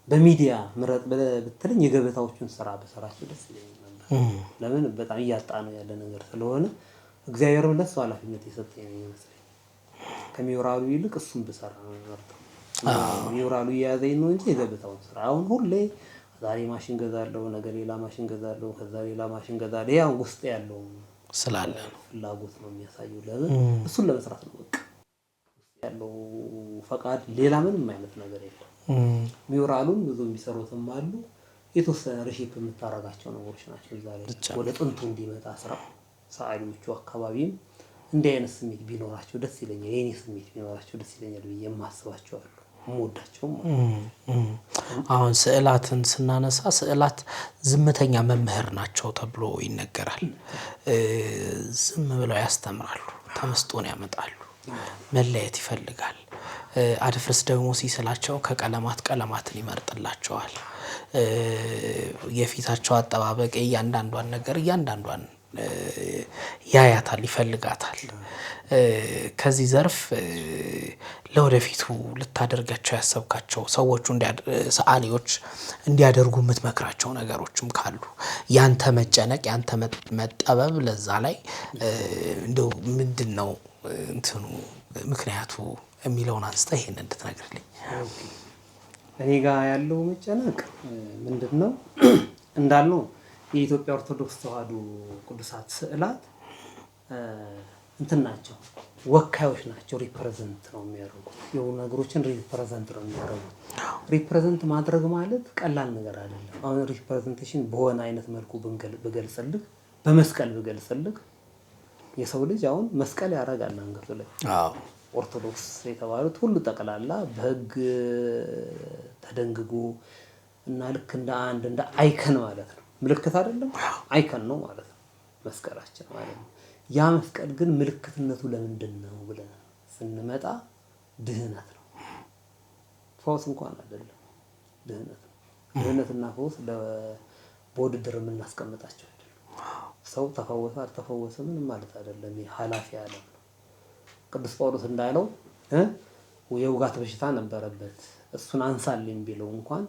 በሚዲያ ምረጥ ብትለኝ የገበታዎቹን ስራ በሰራቸው ደስ ይለኛል ነበር። ለምን በጣም እያጣ ነው ያለ ነገር ስለሆነ እግዚአብሔርም ለሱ ኃላፊነት የሰጠኝ ነው ይመስለኝ። ከሚውራሉ ይልቅ እሱን ብሰራ ነው የምመርጠው። ሚውራሉ እያያዘኝ ነው እንጂ የገበታውን ስራ አሁን ሁሌ ዛሬ ማሽን ገዛለሁ፣ ነገ ሌላ ማሽን ገዛለሁ፣ ከዛ ሌላ ማሽን ገዛለሁ። ያው ውስጥ ያለው ስላለ ፍላጎት ነው የሚያሳየው። ለምን እሱን ለመስራት ነው በቃ ያለው ፈቃድ፣ ሌላ ምንም አይነት ነገር የለም። ሚውራሉን ብዙ የሚሰሩትም አሉ። የተወሰነ ሪሼፕ የምታረጋቸው ነገሮች ናቸው። ዛሬ ወደ ጥንቱ እንዲመጣ ስራ ሰዓሊዎቹ አካባቢም እንዲህ አይነት ስሜት ቢኖራቸው ደስ ይለኛል። የኔ ስሜት ቢኖራቸው ደስ ይለኛል ብዬ የማስባቸው አሉ። የምወዳቸውም አሁን ስዕላትን ስናነሳ ስዕላት ዝምተኛ መምህር ናቸው ተብሎ ይነገራል። ዝም ብለው ያስተምራሉ፣ ተመስጦን ያመጣሉ፣ መለየት ይፈልጋል። አድፍርስ ደግሞ ሲስላቸው ቀለማትን ይመርጥላቸዋል። የፊታቸው አጠባበቅ እያንዳንዷን ነገር ያያታል፣ ይፈልጋታል። ከዚህ ዘርፍ ለወደፊቱ ልታደርጋቸው ያሰብካቸው ሰዎቹ ሰዓሊዎች እንዲያደርጉ የምትመክራቸው ነገሮችም ካሉ ያንተ መጨነቅ ያንተ መጠበብ ለዛ ላይ እንደው ምንድነው እንትኑ ምክንያቱ የሚለውን አንስተህ ይሄን እንድትነግርልኝ። እኔ ጋር ያለው መጨነቅ ምንድነው እንዳልነው የኢትዮጵያ ኦርቶዶክስ ተዋሕዶ ቅዱሳት ስዕላት እንትን ናቸው፣ ወካዮች ናቸው። ሪፕሬዘንት ነው የሚያደርጉት፣ የሆኑ ነገሮችን ሪፕሬዘንት ነው የሚያደርጉት። ሪፕሬዘንት ማድረግ ማለት ቀላል ነገር አይደለም። አሁን ሪፕሬዘንቴሽን በሆነ አይነት መልኩ ብገልጽልህ፣ በመስቀል ብገልጽልህ፣ የሰው ልጅ አሁን መስቀል ያደርጋል አንገቱ ላይ። ኦርቶዶክስ የተባሉት ሁሉ ጠቅላላ በህግ ተደንግጎ እና ልክ እንደ አይከን ማለት ነው። ምልክት አይደለም፣ አይከን ነው ማለት ነው መስቀላችን ማለት ነው። ያ መስቀል ግን ምልክትነቱ ለምንድን ነው ብለን ስንመጣ ድህነት ነው፣ ፈውስ እንኳን አይደለም፣ ድህነት ነው። ድህነትና ፈውስ በውድድር የምናስቀምጣቸው አይደለም። ሰው ተፈወሰ አልተፈወሰ ምንም ማለት አይደለም፣ ኃላፊ ዓለም ነው። ቅዱስ ጳውሎስ እንዳለው የውጋት በሽታ ነበረበት፣ እሱን አንሳልኝ ቢለው እንኳን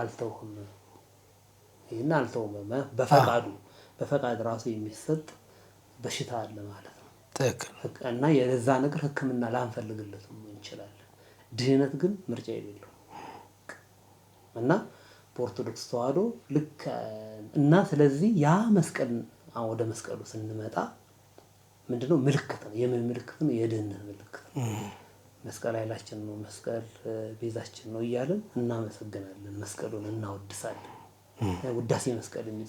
አልተውህም፣ ይሄን አልተውም። በፈቃድ ራሱ የሚሰጥ በሽታ አለ ማለት ነው። እና የዛ ነገር ሕክምና ላንፈልግለት እንችላለን። ድህነት ግን ምርጫ የሌለው እና በኦርቶዶክስ ተዋሕዶ ልክ እና ስለዚህ ያ መስቀል ወደ መስቀሉ ስንመጣ ምንድነው ምልክት ነው። የምን ምልክት ነው? የድህነት ምልክት ነው። መስቀል ኃይላችን ነው፣ መስቀል ቤዛችን ነው እያልን እናመሰግናለን፣ መስቀሉን እናወድሳለን። ውዳሴ መስቀል የሚል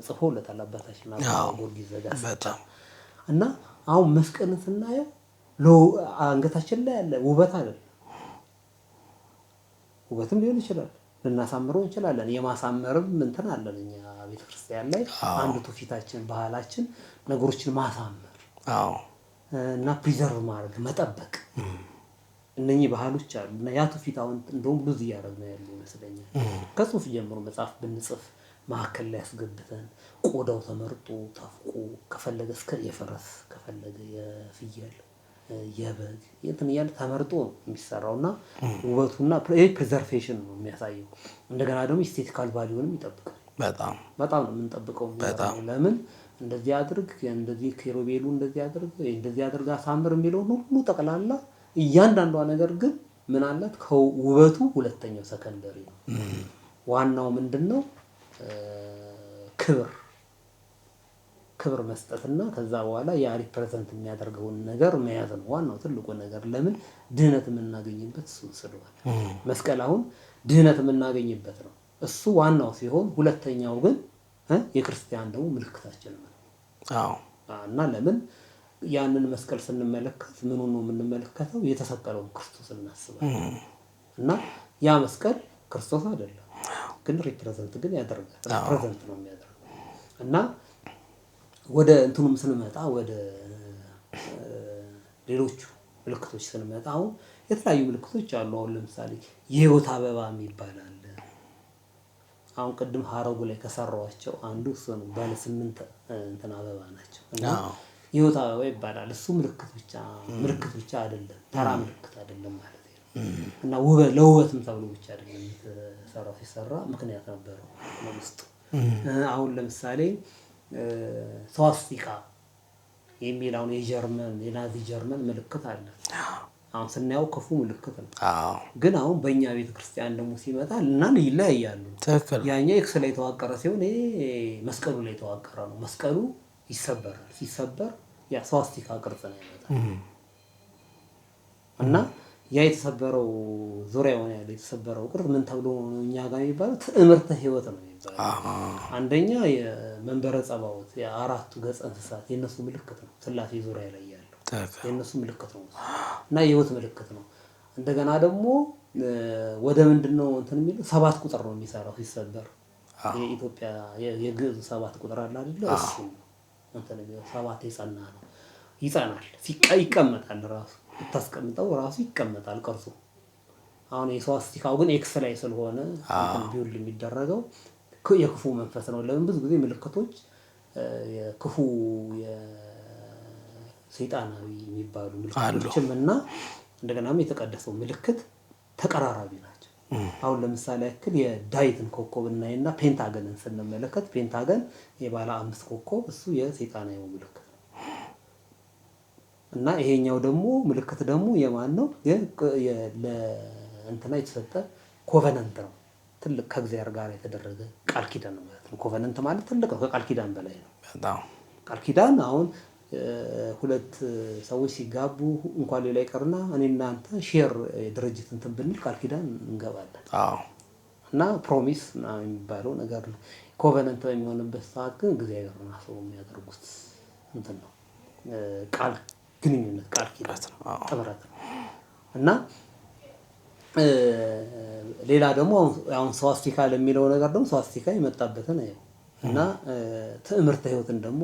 ጽፎለታል አባታችን አባ ጊዮርጊስ ዘጋስጫ። እና አሁን መስቀልን ስናየው አንገታችን ላይ ያለ ውበት አይደለም። ውበትም ሊሆን ይችላል፣ ልናሳምረው እንችላለን። የማሳመርም እንትን አለን እኛ ቤተክርስቲያን ላይ አንዱ ትውፊታችን፣ ባህላችን ነገሮችን ማሳመር እና ፕሪዘርቭ ማድረግ፣ መጠበቅ እነኚህ ባህሎች አሉ። እና ያ ትውፊት አሁን እንደውም ብዙ እያደረግነው ያለው ይመስለኛል። ከጽሁፍ ጀምሮ መጽሐፍ ብንጽፍ መሀከል ላይ ያስገብተን ቆዳው ተመርጦ ተፍቆ ከፈለገ እስከ የፈረስ ከፈለገ የፍየል የበግ እንትን እያለ ተመርጦ ነው የሚሰራው። እና ውበቱና ፕሪዘርቬሽን ነው የሚያሳየው። እንደገና ደግሞ ኢስቴቲካል ቫልዩንም ይጠብቃል። በጣም ነው የምንጠብቀው። ለምን እንደዚህ አድርግ፣ እንደዚህ ኪሩቤሉ እንደዚህ አድርግ አሳምር የሚለውን ሁሉ ጠቅላላ እያንዳንዷ ነገር ግን ምን አላት? ከውበቱ ሁለተኛው ሰከንደሪ ነው። ዋናው ምንድነው? ክብር መስጠትና ከዛ በኋላ ያ ሪፕሬዘንት የሚያደርገውን ነገር መያዝ ነው ዋናው ትልቁ ነገር። ለምን ድህነት የምናገኝበት እሱ ስለሆነ መስቀል አሁን ድህነት የምናገኝበት ነው። እሱ ዋናው ሲሆን ሁለተኛው ግን የክርስቲያን ደግሞ ምልክታችን ነው። አዎ እና ለምን ያንን መስቀል ስንመለከት ምን ነው የምንመለከተው? የተሰቀለውን ክርስቶስ እናስባለን። እና ያ መስቀል ክርስቶስ አይደለም ግን ሪፕሬዘንት ግን ያደርጋል። ሪፕሬዘንት ነው የሚያደርገው። እና ወደ እንትኑም ስንመጣ ወደ ሌሎቹ ምልክቶች ስንመጣ አሁን የተለያዩ ምልክቶች አሉ። አሁን ለምሳሌ የህይወት አበባ የሚባል አለ። አሁን ቅድም ሀረጉ ላይ ከሰራኋቸው አንዱ እሱ ነው። ባለ 8 እንትን አበባ ናቸው እና የህይወት አበባ ይባላል። እሱ ምልክት ብቻ አይደለም፣ ተራ ምልክት አይደለም ማለት ነው። እና ለውበትም ተብሎ ብቻ አይደለም የተሰራው፣ ሲሰራ ምክንያት ነበረው ውስጡ። አሁን ለምሳሌ ስዋስቲካ የሚል አሁን የናዚ ጀርመን ምልክት አለ። አሁን ስናየው ክፉ ምልክት ነው። ግን አሁን በእኛ ቤተክርስቲያን ደግሞ ሲመጣ እና ይለያያሉ። ያኛው ኤክስ ላይ የተዋቀረ ሲሆን ይሄ መስቀሉ ላይ የተዋቀረ ነው። መስቀሉ ይሰበራል። ሲሰበር ያ ስዋስቲካ ቅርጽ ነው ያመጣል። እና ያ የተሰበረው ዙሪያውን ያለው የተሰበረው ቅርጽ ምን ተብሎ ነው እኛ ጋር የሚባለው? ትዕምርተ ሕይወት ነው የሚባለው። አንደኛ የመንበረ ጸባዖት የአራቱ ገጸ እንስሳት የነሱ ምልክት ነው። ስላሴ ዙሪያ ላይ ያለው የነሱ ምልክት ነው እና የሕይወት ምልክት ነው። እንደገና ደግሞ ወደ ምንድነው እንትን የሚለው 7 ቁጥር ነው የሚሰራው ሲሰበር። የኢትዮጵያ የግዕዝ 7 ቁጥር አለ አይደል? እሱ እንትን የሚለው 7 የጸና ነው። ይጸናል፣ ይቀመጣል። ራሱ ታስቀምጠው ራሱ ይቀመጣል ቅርጹ። አሁን የስዋስቲካው ግን ኤክስ ላይ ስለሆነ እንትን ቢውል የሚደረገው የክፉ መንፈስ ነው። ለምን ብዙ ጊዜ ምልክቶች የክፉ የሰይጣናዊ የሚባሉ ምልክቶችም እና እንደገናም የተቀደሰው ምልክት ተቀራራቢ ናቸው። አሁን ለምሳሌ ያክል የዳዊትን ኮከብ እናይና ፔንታገንን ስንመለከት ፔንታገን የባለ 5 ኮከብ እሱ የሰይጣናዊ ምልክት ነው። እና ይሄኛው ደግሞ ምልክት ደግሞ የማን ነው? ለእንትና የተሰጠ ኮቨነንት ነው። ትልቅ ከእግዚአብሔር ጋር የተደረገ ቃል ኪዳን ነው ማለት ነው። ኮቨነንት ማለት ትልቅ ነው፣ ከቃል ኪዳን በላይ ነው። በጣም ቃል ኪዳን አሁን 2 ሰዎች ሲጋቡ እንኳን ሌላ ይቀርና እኔ እናንተ ሼር ድርጅት እንትን ብንል ቃል ኪዳን እንገባለን። እና ፕሮሚስ የሚባለው ነገር ነው። ኮቨነንት በሚሆንበት ሰዓት ግን እግዚአብሔርና ሰው የሚያደርጉት እንትን ነው፣ ቃል ግንኙነት፣ ቃል ኪዳን ጥምረት ነው። እና ሌላ ደግሞ አሁን ስዋስቲካ ለሚለው ነገር ደግሞ ስዋስቲካ የመጣበትን ነው። እና ትዕምርተ ሕይወትን ደግሞ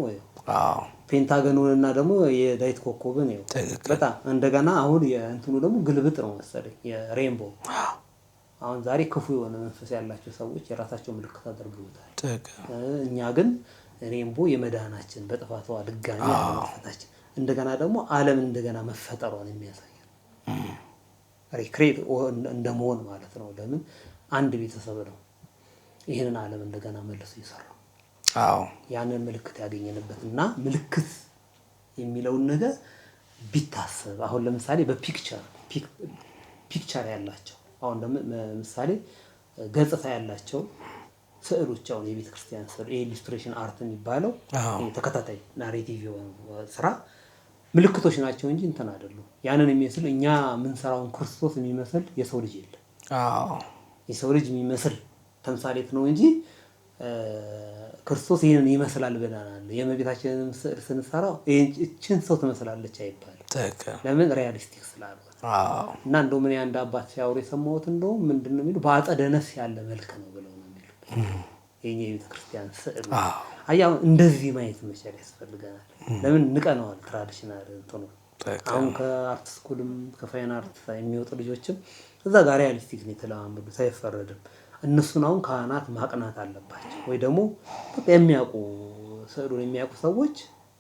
ፔንታገኑንና ደግሞ የዳዊት ኮከብን ነው። በጣም እንደገና አሁን የእንትኑ ደግሞ ግልብጥ ነው መሰለኝ የሬንቦ። አሁን ዛሬ ክፉ የሆነ መንፈስ ያላቸው ሰዎች የራሳቸው ምልክት አድርገውታል። እኛ ግን ሬንቦ የመዳናችን በጥፋቷ ድጋሚ መጥፋታችን እንደገና ደግሞ ዓለም እንደገና መፈጠሯን የሚያሳይ ሪክሬት እንደመሆን ማለት ነው። ለምን አንድ ቤተሰብ ነው ይሄንን ዓለም እንደገና መልሶ ይሰራል። ያንን ምልክት ያገኘንበት እና ምልክት የሚለውን ነገር ቢታሰብ አሁን ለምሳሌ በፒክቸር ያላቸው አሁን ለምሳሌ ገጽታ ያላቸው ስዕሎች አሁን የቤተ ክርስቲያን ስዕል ኢሉስትሬሽን አርት የሚባለው ተከታታይ ናሬቲቭ ስራ ምልክቶች ናቸው እንጂ እንትን አይደሉም። ያንን የሚመስል እኛ የምንሰራውን ክርስቶስ የሚመስል የሰው ልጅ የለም። የሰው ልጅ የሚመስል ተምሳሌት ነው እንጂ ክርስቶስ ይሄንን ይመስላል ብለናል። የእመቤታችንን ስዕል ስንሰራው እችን ሰው ትመስላለች አይባልም። ለምን? ሪያሊስቲክ ስላልሆነ። እና እንደውም እኔ አንድ አባት ሲያወሩ የሰማሁት እንደውም ምንድን ነው የሚሉ በአጸደ ነፍስ ያለ መልክ ነው ብለው ነው የሚሉት የኛ የቤተ ክርስቲያን ስዕል። አሁን እንደዚህ ማየት መቻል ያስፈልገናል። ለምን? ንቀነዋል ትራዲሽናል እንትኑ። አሁን ከአርት ስኩልም ከፋይን አርት የሚወጡ ልጆችም እዛ ጋር ሪያሊስቲክ ነው የተለማመዱት፣ አይፈረድም። እነሱን አሁን ካህናት ማቅናት አለባቸው። ወይ ደግሞ የሚያውቁ ስዕሉን የሚያውቁ ሰዎች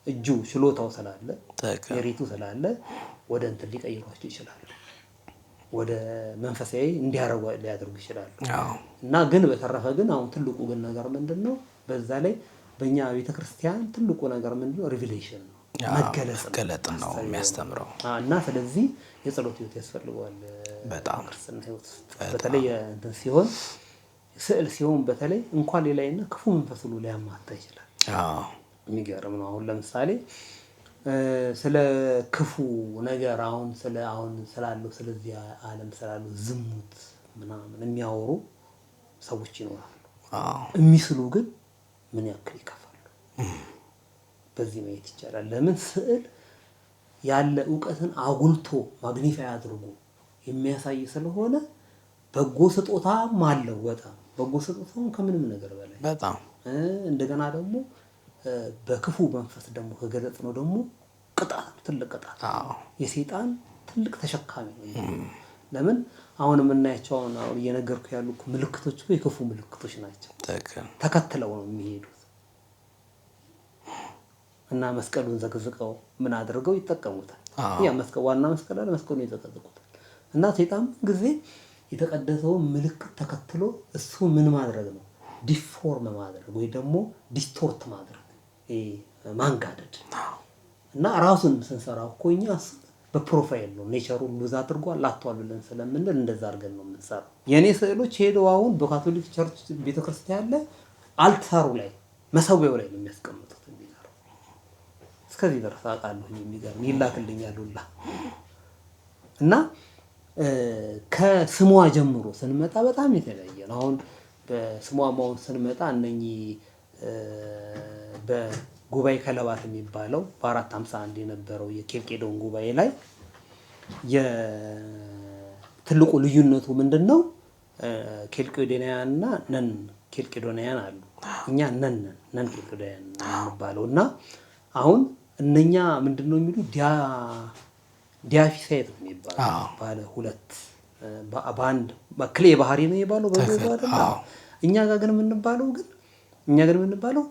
እጁ ችሎታው ስላለ የሪቱ ስላለ ወደ እንትን ሊቀይሯቸው ይችላሉ። ወደ መንፈሳዊ ሊያደርጉ ይችላሉ። እና ግን በተረፈ ግን አሁን ትልቁ ግን ነገር ምንድነው? በዛ ላይ በእኛ ቤተክርስቲያን ትልቁ ነገር ምንድነው? ሪቪሌሽን ነው፣ መገለጥ ነው የሚያስተምረው። እና ስለዚህ የጸሎት ህይወት ያስፈልገዋል በጣም ክርስትና ህይወት በተለይ እንትን ሲሆን ስዕል ሲሆን በተለይ እንኳን ሌላይና ክፉ መንፈስ ሁሉ ሊያማታ ይችላል። የሚገርም ነው። አሁን ለምሳሌ ስለ ክፉ ነገር አሁን ስላለው ስለዚህ ዓለም ስላለው ዝሙት ምናምን የሚያወሩ ሰዎች ይኖራሉ። የሚስሉ ግን ምን ያክል ይከፋሉ? በዚህ ማየት ይቻላል። ለምን ስዕል ያለ እውቀትን አጉልቶ ማግኒፋይ አድርጎ የሚያሳይ ስለሆነ በጎ ስጦታም አለው። በጣም በጎ ስጦታም ከምንም ነገር በላይ በጣም እንደገና ደግሞ በክፉ መንፈስ ደግሞ ከገለጽ ነው ደግሞ ቅጣት፣ ትልቅ ቅጣት። የሰይጣን ትልቅ ተሸካሚ ነው። ለምን አሁን የምናያቸው አሁን እየነገርኩ ያሉ ምልክቶች የክፉ ምልክቶች ናቸው። ተከትለው ነው የሚሄዱት እና መስቀሉን ዘግዝቀው ምን አድርገው ይጠቀሙታል። ያ መስቀል ዋና መስቀል አለ፣ መስቀሉን ይዘቀዝቁታል። እና ሰይጣን ጊዜ የተቀደሰውን ምልክት ተከትሎ እሱ ምን ማድረግ ነው? ዲፎርም ማድረግ ወይ ደግሞ ዲስቶርት ማድረግ፣ ማንጋደድ። እና ራሱን ስንሰራው እኮ እኛ በፕሮፋይል ነው ኔቸሩን ሉዝ አድርጓል ላቷል ብለን ስለምንል እንደዛ አድርገን ነው የምንሰራው። የኔ ስዕሎች ሄደው አሁን በካቶሊክ ቸርች ቤተክርስቲያን ላይ አልታሩ ላይ መሰዊያው ላይ ነው የሚያስቀምጡት። የሚገርም እስከዚህ ድረስ አውቃለሁ። የሚገርም ይላክልኛል ሁላ። እና ከስሟ ጀምሮ ስንመጣ በጣም የተለያየ ነው። አሁን በስሟ ማውን ስንመጣ እነኚህ በጉባኤ ከለባት የሚባለው በ451 የነበረው የኬልቄዶን ጉባኤ ላይ የትልቁ ልዩነቱ ምንድነው? ኬልቄዶናውያን እና ነን ኬልቄዶናውያን አሉ። እኛ ነን ኬልቄዶናውያን የሚባለው እና አሁን እነኛ ምንድነው የሚሉ ዲያፊሳይት ነው የሚባለው ባለ ሁለት ባንድ ክሌ ባህሪ ነው የሚባለው በዚህ አይደል? እኛ ጋር ግን የምንባለው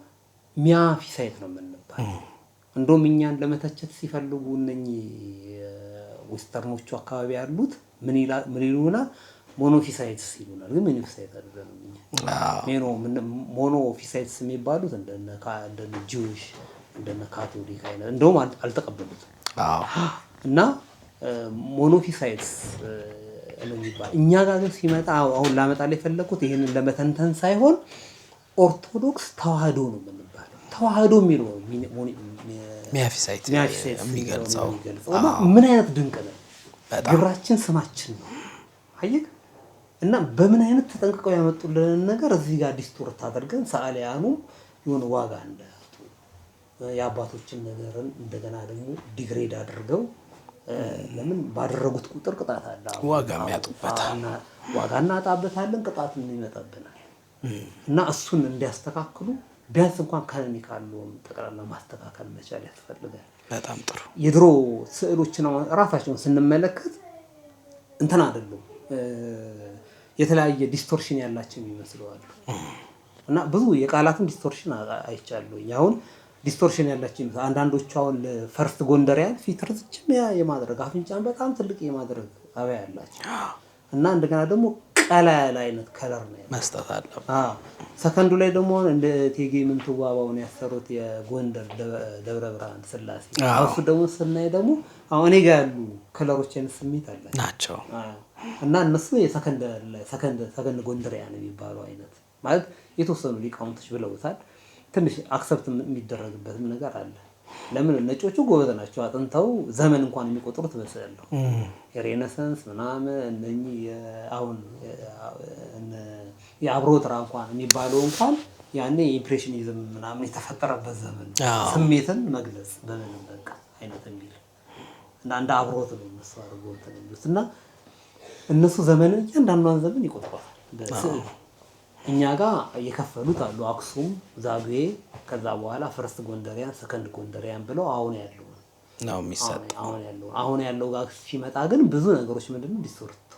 ሚያፊሳይት ነው የምንባለው። እንደውም እኛን ለመተቸት ሲፈልጉ እነኚህ ዌስተርኖቹ አካባቢ ያሉት ምን ይሉናል? ሞኖፊሳይትስ ይሉናል። ግን ሞኖፊሳይት አይደለም። ሞኖፊሳይትስ የሚባሉት እንደነ ጂውሽ እንደነ ካቶሊክ አይነት እንደውም አልተቀበሉትም። እና ሞኖፊሳይትስ ነው የሚባለው። እኛ ጋር ግን ሲመጣ አሁን ላመጣልህ የፈለኩት ይሄንን ለመተንተን ሳይሆን ኦርቶዶክስ ተዋህዶ ነው የምንባለው። ተዋህዶ የሚለው ሚያፊሳይት የሚገልጸው ምን አይነት ድንቅ ነው! ግብራችን ስማችን ነው። አየህ? እና በምን አይነት ተጠንቅቀው ያመጡልን ነገር እዚህ ጋር ዲስቶርት አድርገን ሰዓሊያኑ የሆነ ዋጋ እንዳያጡ የአባቶችን ነገርን እንደገና ደግሞ ዲግሬድ አድርገው ለምን ባደረጉት ቁጥር ቅጣት አለ። ዋጋ የሚያጡበታል። ዋጋ እናጣበታለን፣ ቅጣት ይመጣብናል። እና እሱን እንዲያስተካክሉ ቢያንስ እንኳን ካለኒካሉን ጠቅላላ ማስተካከል መቻል ያስፈልጋል። በጣም ጥሩ። የድሮ ስዕሎችን ራሳቸውን ስንመለከት እንትን አይደለም የተለያየ ዲስቶርሽን ያላቸው ይመስላሉ። እና ብዙ የቃላትን ዲስቶርሽን አይቻለሁ። አሁን ዲስቶርሽን ያላቸው ይመስላል። አንዳንዶቹ አሁን ፈርስት ጎንደሪያን ፊት ርዝጭም የማድረግ አፍንጫን በጣም ትልቅ የማድረግ አባይ ያላቸው እና እንደገና ደግሞ ቀላ ያለ አይነት ከለር ነው መስጠት አለ። ሰከንዱ ላይ ደግሞ እንደ ቴጌ ምንትዋባውን ያሰሩት የጎንደር ደብረ ብርሃን ስላሴ እሱ ደግሞ ስናይ ደግሞ አሁን እኔ ጋር ያሉ ከለሮችን ስሜት አላቸው ናቸው። እና እነሱ ሰከንድ ጎንደሪያን የሚባለው አይነት ማለት የተወሰኑ ሊቃውንቶች ብለውታል። ትንሽ አክሰፕት የሚደረግበትም ነገር አለ። ለምን ነጮቹ ጎበዝ ናቸው። አጥንተው ዘመን እንኳን የሚቆጥሩት በስዕል ነው። የሬኔሳንስ ምናምን እነኚህ አሁን የአብሮትራ እንኳን የሚባለው እንኳን ያኔ ኢምፕሬሽኒዝም ምናምን የተፈጠረበት ዘመን ስሜትን መግለጽ በምንም በቃ አይነት የሚል እና እንደ አብሮት ነው እነሱ አድርገው እንትን የሚሉት እና እነሱ ዘመንን እያንዳንዷን ዘመን ይቆጥሯል በስዕል። እኛ ጋር የከፈሉት አሉ አክሱም፣ ዛጉዌ፣ ከዛ በኋላ ፈርስት ጎንደሪያን፣ ሰከንድ ጎንደሪያን ብለው አሁን ያለው ነው የሚሰጥ። አሁን ያለው ጋር ሲመጣ ግን ብዙ ነገሮች ምንድነው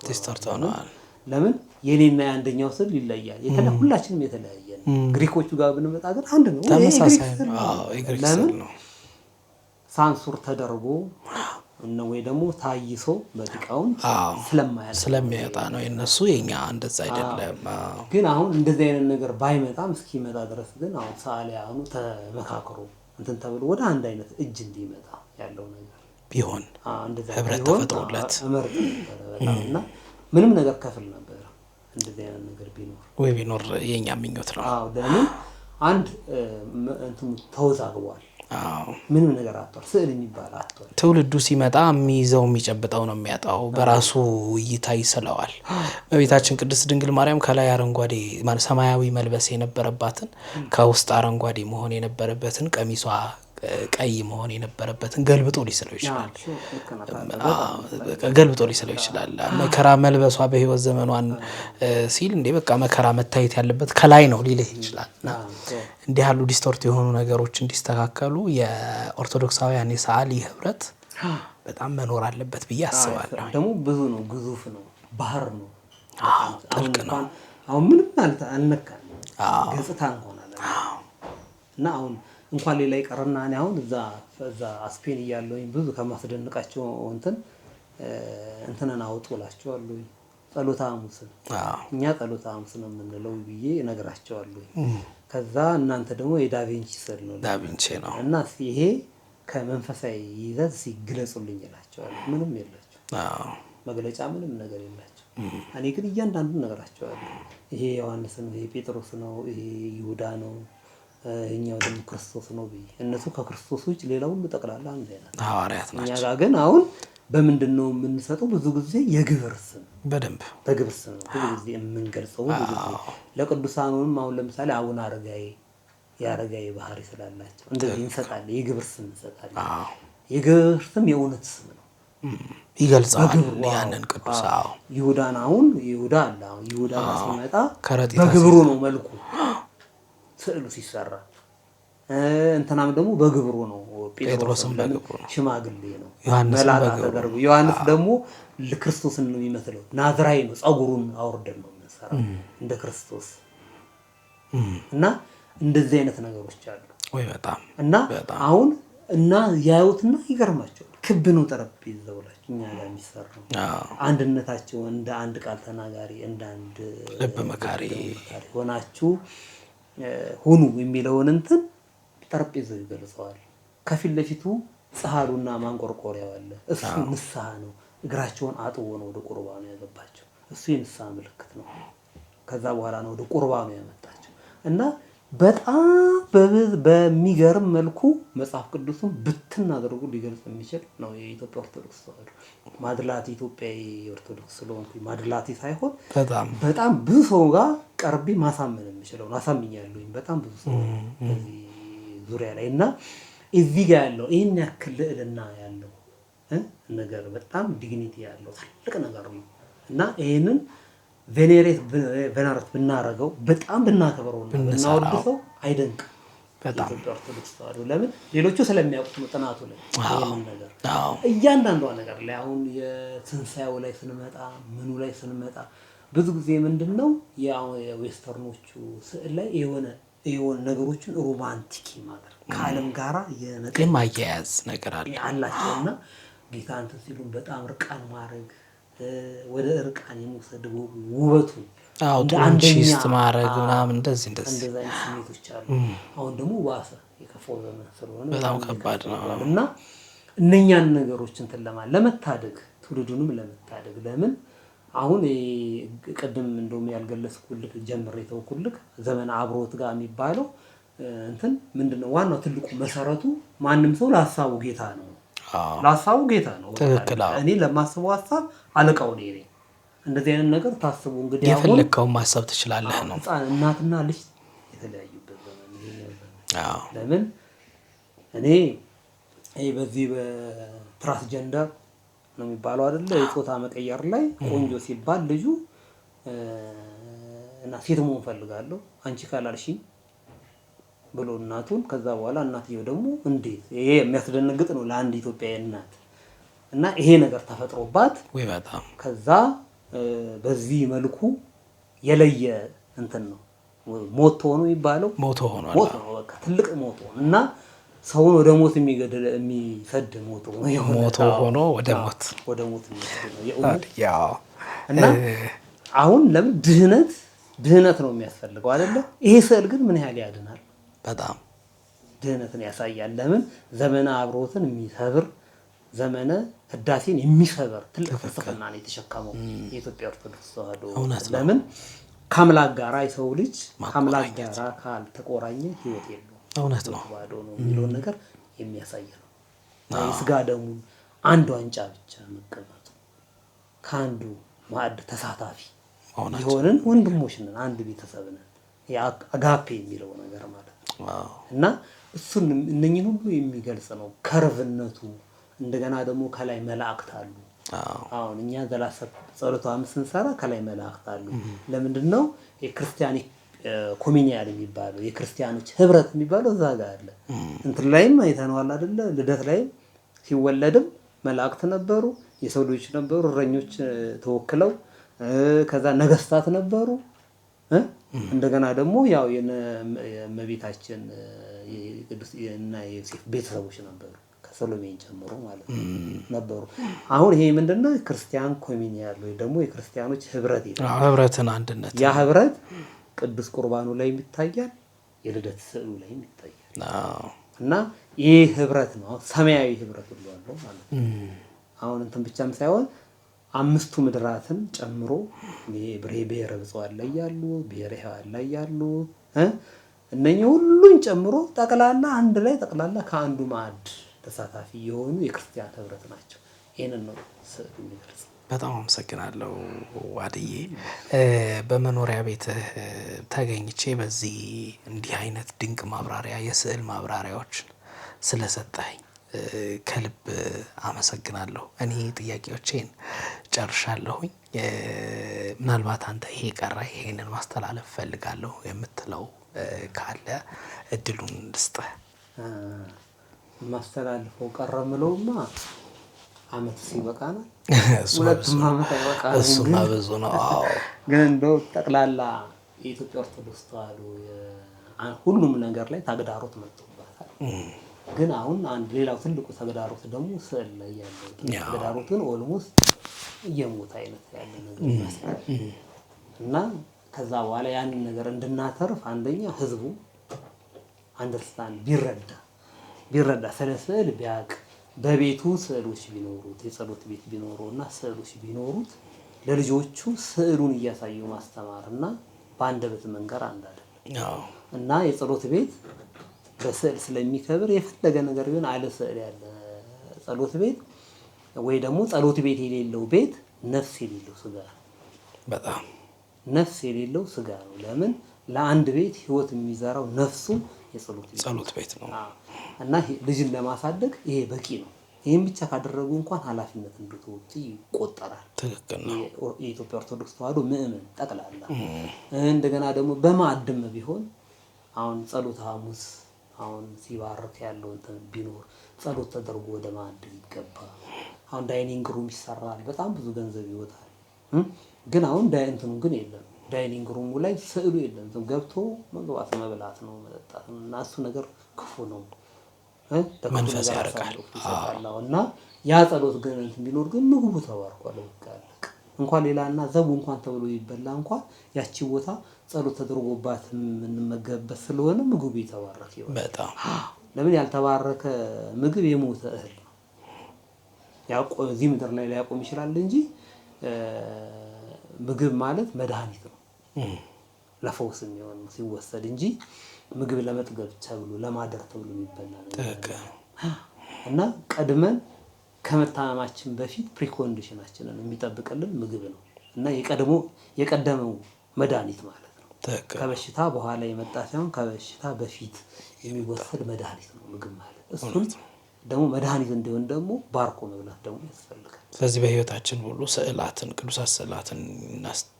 ዲስቶርት ሆነዋል። ለምን የኔና የአንደኛው ስዕል ይለያል። ሁላችንም የተለያየ ነው። ግሪኮቹ ጋር ብንመጣ ግን አንድ ነው። ተመሳሳይ ነው። የግሪክ ስዕል ነው። ሳንሱር ተደርጎ ወይ ደግሞ ታይሶ በዲቃውን ስለሚያጣ ነው የነሱ የኛ እንደዛ አይደለም። ግን አሁን እንደዚህ አይነት ነገር ባይመጣም እስኪመጣ ድረስ ግን አሁን ሰዓሊያኑ ተመካክሮ እንትን ተብሎ ወደ አንድ አይነት እጅ እንዲመጣ ያለው ነገር ቢሆን ህብረት ተፈጥሮለት እና ምንም ነገር ከፍል ነበር እንደዚህ አይነት ነገር ቢኖር የኛ ምኞት ነው። ለምን አንድ እንትን ተወዛግቧል። ምንም ነገር አጥቷል። ስዕል የሚባል አጥቷል። ትውልዱ ሲመጣ የሚይዘው የሚጨብጠው ነው የሚያጣው። በራሱ እይታ ይስለዋል። እመቤታችን ቅድስት ድንግል ማርያም ከላይ አረንጓዴ ማለት ሰማያዊ መልበስ የነበረባትን ከውስጥ አረንጓዴ መሆን የነበረበትን ቀሚሷ ቀይ መሆን የነበረበትን ገልብጦ ሊስለው ይችላል። ገልብጦ ሊስለው ይችላል። መከራ መልበሷ በህይወት ዘመኗን ሲል እንዴ በቃ መከራ መታየት ያለበት ከላይ ነው ሊልህ ይችላል። እንዲህ ያሉ ዲስቶርት የሆኑ ነገሮች እንዲስተካከሉ የኦርቶዶክሳውያን የሰዓሊ ህብረት በጣም መኖር አለበት ብዬ አስባለሁ። ደግሞ ብዙ ነው፣ ግዙፍ ነው፣ ባህር ነው፣ ጥልቅ ነው። አሁን ምንም ማለት አልነካም ገጽታ እንኳን አለ እና አሁን እንኳን ሌላ ይቀርና እኔ አሁን እዛ ስፔን እያለሁኝ ብዙ ከማስደንቃቸው እንትንን አውጡላቸዋለሁ ጸሎተ ሐሙስን እኛ ጸሎተ ሐሙስ ነው የምንለው ብዬ እነግራቸዋለሁ። ከዛ እናንተ ደግሞ የዳቪንቺ ስዕል ነው ዳቪንቺ ነው እና ይሄ ከመንፈሳዊ ይዘት ሲግለጹልኝ እላቸዋለሁ። ምንም የላቸው መግለጫ ምንም ነገር የላቸው። እኔ ግን እያንዳንዱን እነግራቸዋለሁ። ይሄ ዮሐንስ ነው፣ ይሄ ጴጥሮስ ነው፣ ይሄ ይሁዳ ነው፣ እኛው ደግሞ ክርስቶስ ነው ብዬ እነሱ ከክርስቶስ ውጭ ሌላ ሁሉ ጠቅላላ አንድ አይነት ሐዋርያት ናቸው። እኛ ጋር ግን አሁን በምንድነው የምንሰጠው? ብዙ ጊዜ የግብር ስም በደንብ በግብር ስም ነው ብዙ ጊዜ የምንገልጸው። ብዙ ጊዜ ለቅዱሳኑም አሁን ለምሳሌ አቡነ አረጋዊ የአረጋዊ ባህሪ ስላላቸው እንደዚህ እንሰጣለን፣ የግብር ስም እንሰጣለን። የግብር ስም የእውነት ስም ነው ይገልጻል ያንን ቅዱስ። ይሁዳን አሁን ይሁዳ አለ። አሁን ይሁዳ ሲመጣ በግብሩ ነው መልኩ ስዕሉ ሲሰራ፣ እንትናም ደግሞ በግብሩ ነው። ጴጥሮስም በግብሩ ነው፣ ሽማግሌ ነው። ዮሐንስ ደግሞ ለክርስቶስን ነው የሚመስለው፣ ናዝራዊ ነው። ጸጉሩን አውርደን ነው የምንሰራው እንደ ክርስቶስ እና እንደዚህ አይነት ነገሮች አሉ ወይ በጣም እና አሁን እና ያዩትና ይገርማቸዋል። ክብ ነው ጠረጴዛው ላይ እኛ ጋር የሚሰራው። አንድነታቸው እንደ አንድ ቃል ተናጋሪ እንደ አንድ ልብ መካሪ ሆናችሁ ሁኑ የሚለውን እንትን ጠረጴዛው ይገልጸዋል። ከፊት ለፊቱ ጸሃሉና ማንቆርቆሪያው አለ። እሱ ንስሐ ነው። እግራቸውን አጥቦ ነው ወደ ቁርባኑ ያገባቸው። እሱ የንስሐ ምልክት ነው። ከዛ በኋላ ነው ወደ ቁርባኑ ያመጣቸው እና በጣም በሚገርም መልኩ መጽሐፍ ቅዱስን ብትን አድርጎ ሊገልጽ የሚችል ነው የኢትዮጵያ ኦርቶዶክስ ተዋሕዶ። ማድላት ኢትዮጵያዊ ኦርቶዶክስ ስለሆንኩኝ ማድላቴ ሳይሆን በጣም ብዙ ሰው ጋር ቀርቤ ማሳመን የምችለው ነው። አሳምኛለሁኝ በጣም ብዙ ሰው በዚህ ዙሪያ ላይ እና እዚህ ጋር ያለው ይህን ያክል ልዕልና ያለው ነገር በጣም ዲግኒቲ ያለው ትልቅ ነገር ነው እና ይህንን ቬኔሬት ብናረገው በጣም ብናከብረው ብናወድሰው አይደንቅም በጣም ኢትዮጵያ ኦርቶዶክስ ተዋሕዶ። ለምን ሌሎቹ ስለሚያውቁት ነው ጥናቱ ላይ ይሄንን ነገር እያንዳንዷ ነገር ላይ አሁን የትንሳኤው ላይ ስንመጣ ምኑ ላይ ስንመጣ ብዙ ጊዜ ምንድነው የዌስተርኖቹ ስዕል ላይ የሆነ ነገሮችን ሮማንቲክ ማድረግ ከዓለም ጋራ የማያያዝ ነገር አላቸውና ጌታ እንትን ሲሉ በጣም ርቃን ማድረግ ወደ ርቃን የመውሰድ ውበቱ አንቺስት ማድረግ ምናምን እንደዚህ አይነት ስሜቶች አሉ። አሁን ደግሞ ዋሰ የከፋው ዘመን ስለሆነ በጣም ከባድ ነው እና እነኛን ነገሮች እንትን ለመታደግ ትውልዱንም ለመታደግ ለምን አሁን ቅድም እንደውም ያልገለጽኩልህ ጀምሬ ተውኩልህ ዘመን አብሮት ጋር የሚባለው እንትን ምንድነው? ዋናው ትልቁ መሰረቱ ማንም ሰው ለሐሳቡ ጌታ ነው። ለሐሳቡ ጌታ ነው። እኔ ለማስበው ሐሳብ አለቃው ነኝ። እንደዚህ አይነት ነገር ታስቡ እንግዲህ አሁን የፈለከው ማሰብ ትችላለህ ነው። እናትና ልጅ የተለያዩበት ዘመን ለምን እኔ በዚህ በትራንስጀንደር ነው የሚባለው አይደለ? የጾታ መቀየር ላይ ቆንጆ ሲባል ልጁ እና ሴት መሆን ፈልጋለሁ አንቺ ካላልሽኝ ብሎ እናቱን ከዛ በኋላ እናትየው ደግሞ እንዴት ይሄ የሚያስደነግጥ ነው ለአንድ ኢትዮጵያዊ እናት እና ይሄ ነገር ተፈጥሮባት ወይ በጣም ከዛ በዚህ መልኩ የለየ እንትን ነው ሞት ሆኖ ይባለው ሞት ሆኖ በቃ ትልቅ ሞት ሆኖ እና ሰውን ወደ ሞት የሚሰድ ሞት ሆኖ ወደ ሞት ነው ያው እና አሁን ለምን ድህነት ነው የሚያስፈልገው አይደለ? ይሄ ስዕል ግን ምን ያህል ያድናል? በጣም ድህነትን ያሳያል። ለምን ዘመነ አብሮትን የሚሰብር ዘመነ ህዳሴን የሚሰብር ትልቅ ፍልስፍና ነው የተሸከመው የኢትዮጵያ ኦርቶዶክስ ተዋሕዶ። ለምን ከአምላክ ጋር የሰው ልጅ ከአምላክ ጋር ካልተቆራኘ ህይወት የለውም። እውነት ነው ተዋሕዶ ነው የሚለውን ነገር የሚያሳይ ነው። የስጋ ደሙን አንድ ዋንጫ ብቻ መቀመጡ ከአንዱ ማዕድ ተሳታፊ የሆንን ወንድሞች ነን፣ አንድ ቤተሰብ ነን። አጋፔ የሚለው ነገር ማለት ነው። እና እሱን እነኝን ሁሉ የሚገልጽ ነው ከርቭነቱ። እንደገና ደግሞ ከላይ መላእክት አሉ። አሁን እኛ ጸሎተ ሐሙስ ስንሰራ ከላይ መላእክት አሉ። ለምንድን ነው የክርስቲያን ኮሚኒያን የሚባለው የክርስቲያኖች ህብረት የሚባለው እዛ ጋር አለ። እንትን ላይም አይተነዋል አይደለ? ልደት ላይም ሲወለድም መላእክት ነበሩ፣ የሰው ልጆች ነበሩ፣ እረኞች ተወክለው፣ ከዛ ነገስታት ነበሩ። እንደገና ደግሞ ያው የእመቤታችን የቅዱስ እና የዮሴፍ ቤተሰቦች ነበሩ፣ ከሰሎሜን ጨምሮ ማለት ነበሩ። አሁን ይሄ ምንድነው ክርስቲያን ኮሚኒያን ወይ ደግሞ የክርስቲያኖች ህብረት ይላል። ህብረትን አንድነት ያ ህብረት ቅዱስ ቁርባኑ ላይ ይታያል፣ የልደት ስዕሉ ላይ ይታያል። እና ይሄ ህብረት ነው ሰማያዊ ህብረት ሁሉ አለው ማለት ነው። አሁን እንትን ብቻም ሳይሆን አምስቱ ምድራትን ጨምሮ ብሔረ ብፁዓን ላይ ያሉ ብሔረ ሕያዋን ላይ ያሉ እነኚህ ሁሉን ጨምሮ ጠቅላላ አንድ ላይ ጠቅላላ ከአንዱ ማዕድ ተሳታፊ የሆኑ የክርስቲያን ህብረት ናቸው። ይሄንን ነው ስዕሉ የሚገልጽ። በጣም አመሰግናለሁ ዋድዬ። በመኖሪያ ቤትህ ተገኝቼ በዚህ እንዲህ አይነት ድንቅ ማብራሪያ የስዕል ማብራሪያዎችን ስለሰጠኸኝ ከልብ አመሰግናለሁ። እኔ ጥያቄዎቼን ጨርሻለሁኝ። ምናልባት አንተ ይሄ ቀረ ይሄንን ማስተላለፍ ፈልጋለሁ የምትለው ካለ እድሉን ልስጥህ። ማስተላለፈው ቀረ ምለውማ አመት ሲበቃና ሁለቱም አመት አይበቃም። እሱማ ብዙ ነው። ግን እንደው ጠቅላላ የኢትዮጵያ ኦርቶዶክስ ተዋሕዶ ሁሉም ነገር ላይ ተግዳሮት መጥቶባታል። ግን አሁን አንድ ሌላው ትልቁ ተግዳሮት ደግሞ ስዕል ላይ ያለው ተግዳሮትን ኦልሞስት እየሞተ አይነት ያለ ነገር ይመስላል። እና ከዛ በኋላ ያንን ነገር እንድናተርፍ አንደኛ ህዝቡ አንደርስታንድ ቢረዳ ስለ ስዕል ቢያውቅ፣ በቤቱ ስዕሎች ቢኖሩት የጸሎት ቤት ቢኖረውና ስዕሎች ቢኖሩት ለልጆቹ ስዕሉን እያሳዩ ማስተማር እና በአንደበት መንገር አንድ አይደለም። እና የጸሎት ቤት በስዕል ስለሚከብር የፈለገ ነገር ቢሆን አለ ስዕል ያለ ጸሎት ቤት ወይ ደግሞ ጸሎት ቤት የሌለው ቤት ነፍስ የሌለው ስጋ ነው። በጣም ነፍስ የሌለው ስጋ ነው። ለምን ለአንድ ቤት ህይወት የሚዘራው ነፍሱ የጸሎት ቤት ነው። እና ልጅን ለማሳደግ ይሄ በቂ ነው። ይሄን ብቻ ካደረጉ እንኳን ኃላፊነት እንድትወጡ ይቆጠራል። ትክክል ነው። የኢትዮጵያ ኦርቶዶክስ ተዋሕዶ ምእመን ጠቅላላ እንደገና ደግሞ በማዕድም ቢሆን አሁን ጸሎተ ሐሙስ አሁን ሲባርክ ያለው እንትን ቢኖር ጸሎት ተደርጎ ወደ ማዕድ ይገባ። አሁን ዳይኒንግ ሩም ይሰራል፣ በጣም ብዙ ገንዘብ ይወጣል። ግን አሁን እንትኑ ግን የለም። ዳይኒንግ ሩሙ ላይ ስዕሉ የለም። ገብቶ መግባት መብላት ነው መጠጣት ነው። እና እሱ ነገር ክፉ ነው፣ መንፈስ ያርቃል። እና ያ ጸሎት ግን እንትን ቢኖር ግን ምግቡ ተባርኳል። እንኳን ሌላና ዘቡ እንኳን ተብሎ ይበላ እንኳን ያቺ ቦታ ጸሎት ተደርጎባት የምንመገብበት ስለሆነ ምግቡ የተባረከ ይሆናል። በጣም ለምን ያልተባረከ ምግብ የሞተ እህል ነው። እዚህ ምድር ላይ ሊያቆም ይችላል እንጂ ምግብ ማለት መድኃኒት ነው፣ ለፈውስ የሚሆን ሲወሰድ እንጂ ምግብ ለመጥገብ ተብሎ ለማደር ተብሎ የሚበላ ነገር እና ቀድመን ከመታመማችን በፊት ፕሪኮንዲሽናችንን የሚጠብቅልን ምግብ ነው እና የቀደመው መድኃኒት ማለት ነው። ከበሽታ በኋላ የመጣ ሳይሆን ከበሽታ በፊት የሚወሰድ መድኃኒት ነው ምግብ ማለት። እሱን ደግሞ መድኃኒት እንዲሆን ደግሞ ባርኮ መብላት ደግሞ ያስፈልጋል። ስለዚህ በህይወታችን ሁሉ ስዕላትን ቅዱሳት ስዕላትን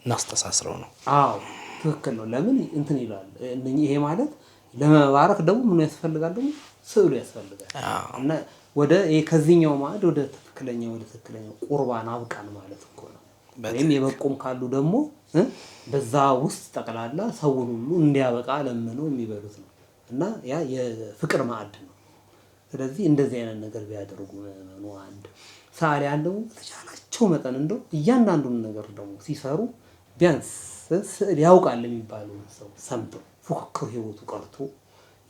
እናስተሳስረው ነው። አዎ ትክክል ነው። ለምን እንትን ይላል ይሄ ማለት ለመባረክ ደግሞ ምን ያስፈልጋል? ደግሞ ስዕሉ ያስፈልጋል። እና ከዚህኛው ማዕድ ወደ ትክክለኛው ቁርባን አብቃን ማለት እኮ ነው። ወይም የበቁም ካሉ ደግሞ በዛ ውስጥ ጠቅላላ ሰውን ሁሉ እንዲያበቃ ለምነው የሚበሉት ነው እና ያ የፍቅር ማዕድ ነው። ስለዚህ እንደዚህ አይነት ነገር ቢያደርጉ ነው አንድ ሰዓሊያን ደግሞ በተቻላቸው መጠን እንደው እያንዳንዱን ነገር ደግሞ ሲሰሩ ቢያንስ ስዕል ያውቃል የሚባለው ሰው ሰምቶ ፉክክር ህይወቱ ቀርቶ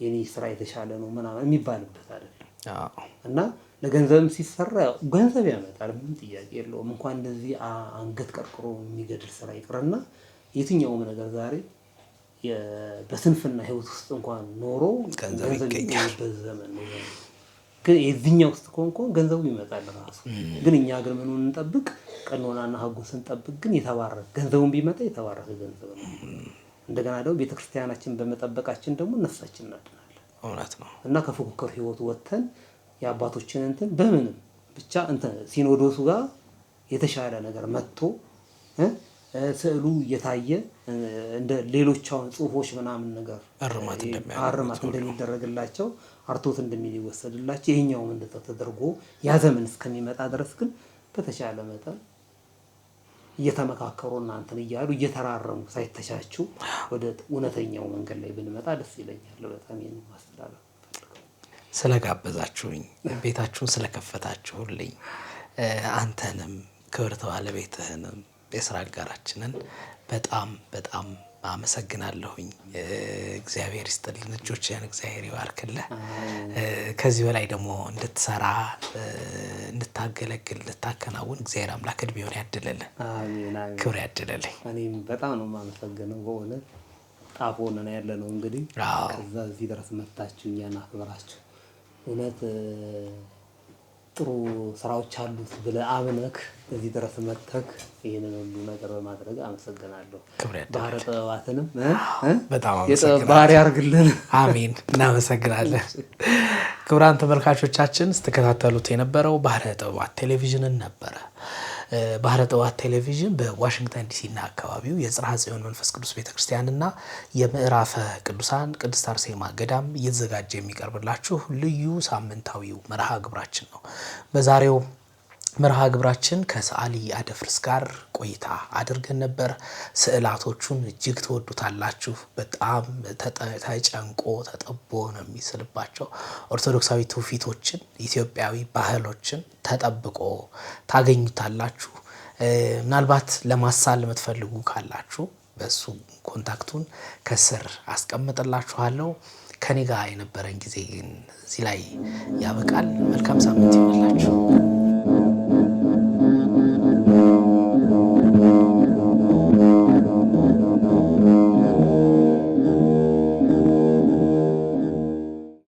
የኔ ስራ የተሻለ ነው ምናምን የሚባልበት አይደለም። እና ለገንዘብም ሲሰራ ገንዘብ ያመጣል፣ ምንም ጥያቄ የለውም። እንኳን እንደዚህ አንገት ቀርቅሮ የሚገድል ስራ ይቅርና የትኛውም ነገር ዛሬ በስንፍና ህይወት ውስጥ እንኳን ኖሮ ገንዘብ የሚገኝበት ዘመን ነው። ግን የዚህኛው ውስጥ ኮንኮ ገንዘቡ ይመጣል ራሱ። ግን እኛ ግን ምኑን እንጠብቅ? ቀኖናና ህጉን ስንጠብቅ ግን የተባረከ ገንዘቡን ቢመጣ የተባረከ ገንዘብ ነው። እንደገና ደግሞ ቤተክርስቲያናችን በመጠበቃችን ደግሞ ነፍሳችን እናድናለን። እውነት ነው። እና ከፉክክር ህይወት ወጥተን የአባቶችን እንትን በምንም ብቻ እንትን ሲኖዶሱ ጋር የተሻለ ነገር መጥቶ ስዕሉ እየታየ እንደ ሌሎች አሁን ጽሁፎች ምናምን ነገር አርማት እንደሚደረግላቸው አርቶት እንደሚወሰድላቸው ይሄኛውም እንደዛ ተደርጎ ያ ዘመን እስከሚመጣ ድረስ ግን በተሻለ መጠን እየተመካከሩ እናንተን እያሉ እየተራረሙ ሳይተቻቹ ወደ እውነተኛው መንገድ ላይ ብንመጣ ደስ ይለኛል። በጣም ይሄን ማስተላለፍ ስለጋበዛችሁኝ ቤታችሁን ስለከፈታችሁልኝ አንተንም ክብርት ባለቤትህንም የስራ አጋራችንን በጣም በጣም አመሰግናለሁኝ። እግዚአብሔር ይስጥልን፣ እጆችህን እግዚአብሔር ይባርክልህ። ከዚህ በላይ ደግሞ እንድትሰራ እንድታገለግል እንድታከናውን እግዚአብሔር አምላክ እድሜውን ያድልልህ። አሜን አሜን። ክብር ያድልልህ። እኔም በጣም ነው የማመሰግነው በእውነት ጣፎ ነን ያለነው እንግዲህ ከዛ እዚህ ድረስ መጣችሁ እኛን አክብራችሁ እውነት ጥሩ ስራዎች አሉት ብለህ አምነህ እዚህ ድረስ መጥተህ ይሄንን ሁሉ ነገር በማድረግ አመሰግናለሁ። ባህረ ጥበባትንም በጣም የጥበብ ባህሪ ያርግልን። አሜን። እናመሰግናለን። ክቡራን ተመልካቾቻችን ስትከታተሉት የነበረው ባህረ ጥበባት ቴሌቪዥንን ነበረ። ባህረ ጥበባት ቴሌቪዥን በዋሽንግተን ዲሲና አካባቢው የጽርሐ ጽዮን መንፈስ ቅዱስ ቤተክርስቲያንና የምዕራፈ ቅዱሳን ቅድስት አርሴማ ገዳም እየተዘጋጀ የሚቀርብላችሁ ልዩ ሳምንታዊው መርሃ ግብራችን ነው። በዛሬው መርሃ ግብራችን ከሰዓሊ አደፍርስ ጋር ቆይታ አድርገን ነበር። ስዕላቶቹን እጅግ ትወዱታላችሁ። በጣም ተጨንቆ ተጠቦ ነው የሚስልባቸው። ኦርቶዶክሳዊ ትውፊቶችን፣ ኢትዮጵያዊ ባህሎችን ተጠብቆ ታገኙታላችሁ። ምናልባት ለማሳል የምትፈልጉ ካላችሁ በሱ ኮንታክቱን ከስር አስቀምጥላችኋለሁ። ከኔ ጋር የነበረን ጊዜ ግን እዚህ ላይ ያበቃል። መልካም ሳምንት ይሁንላችሁ።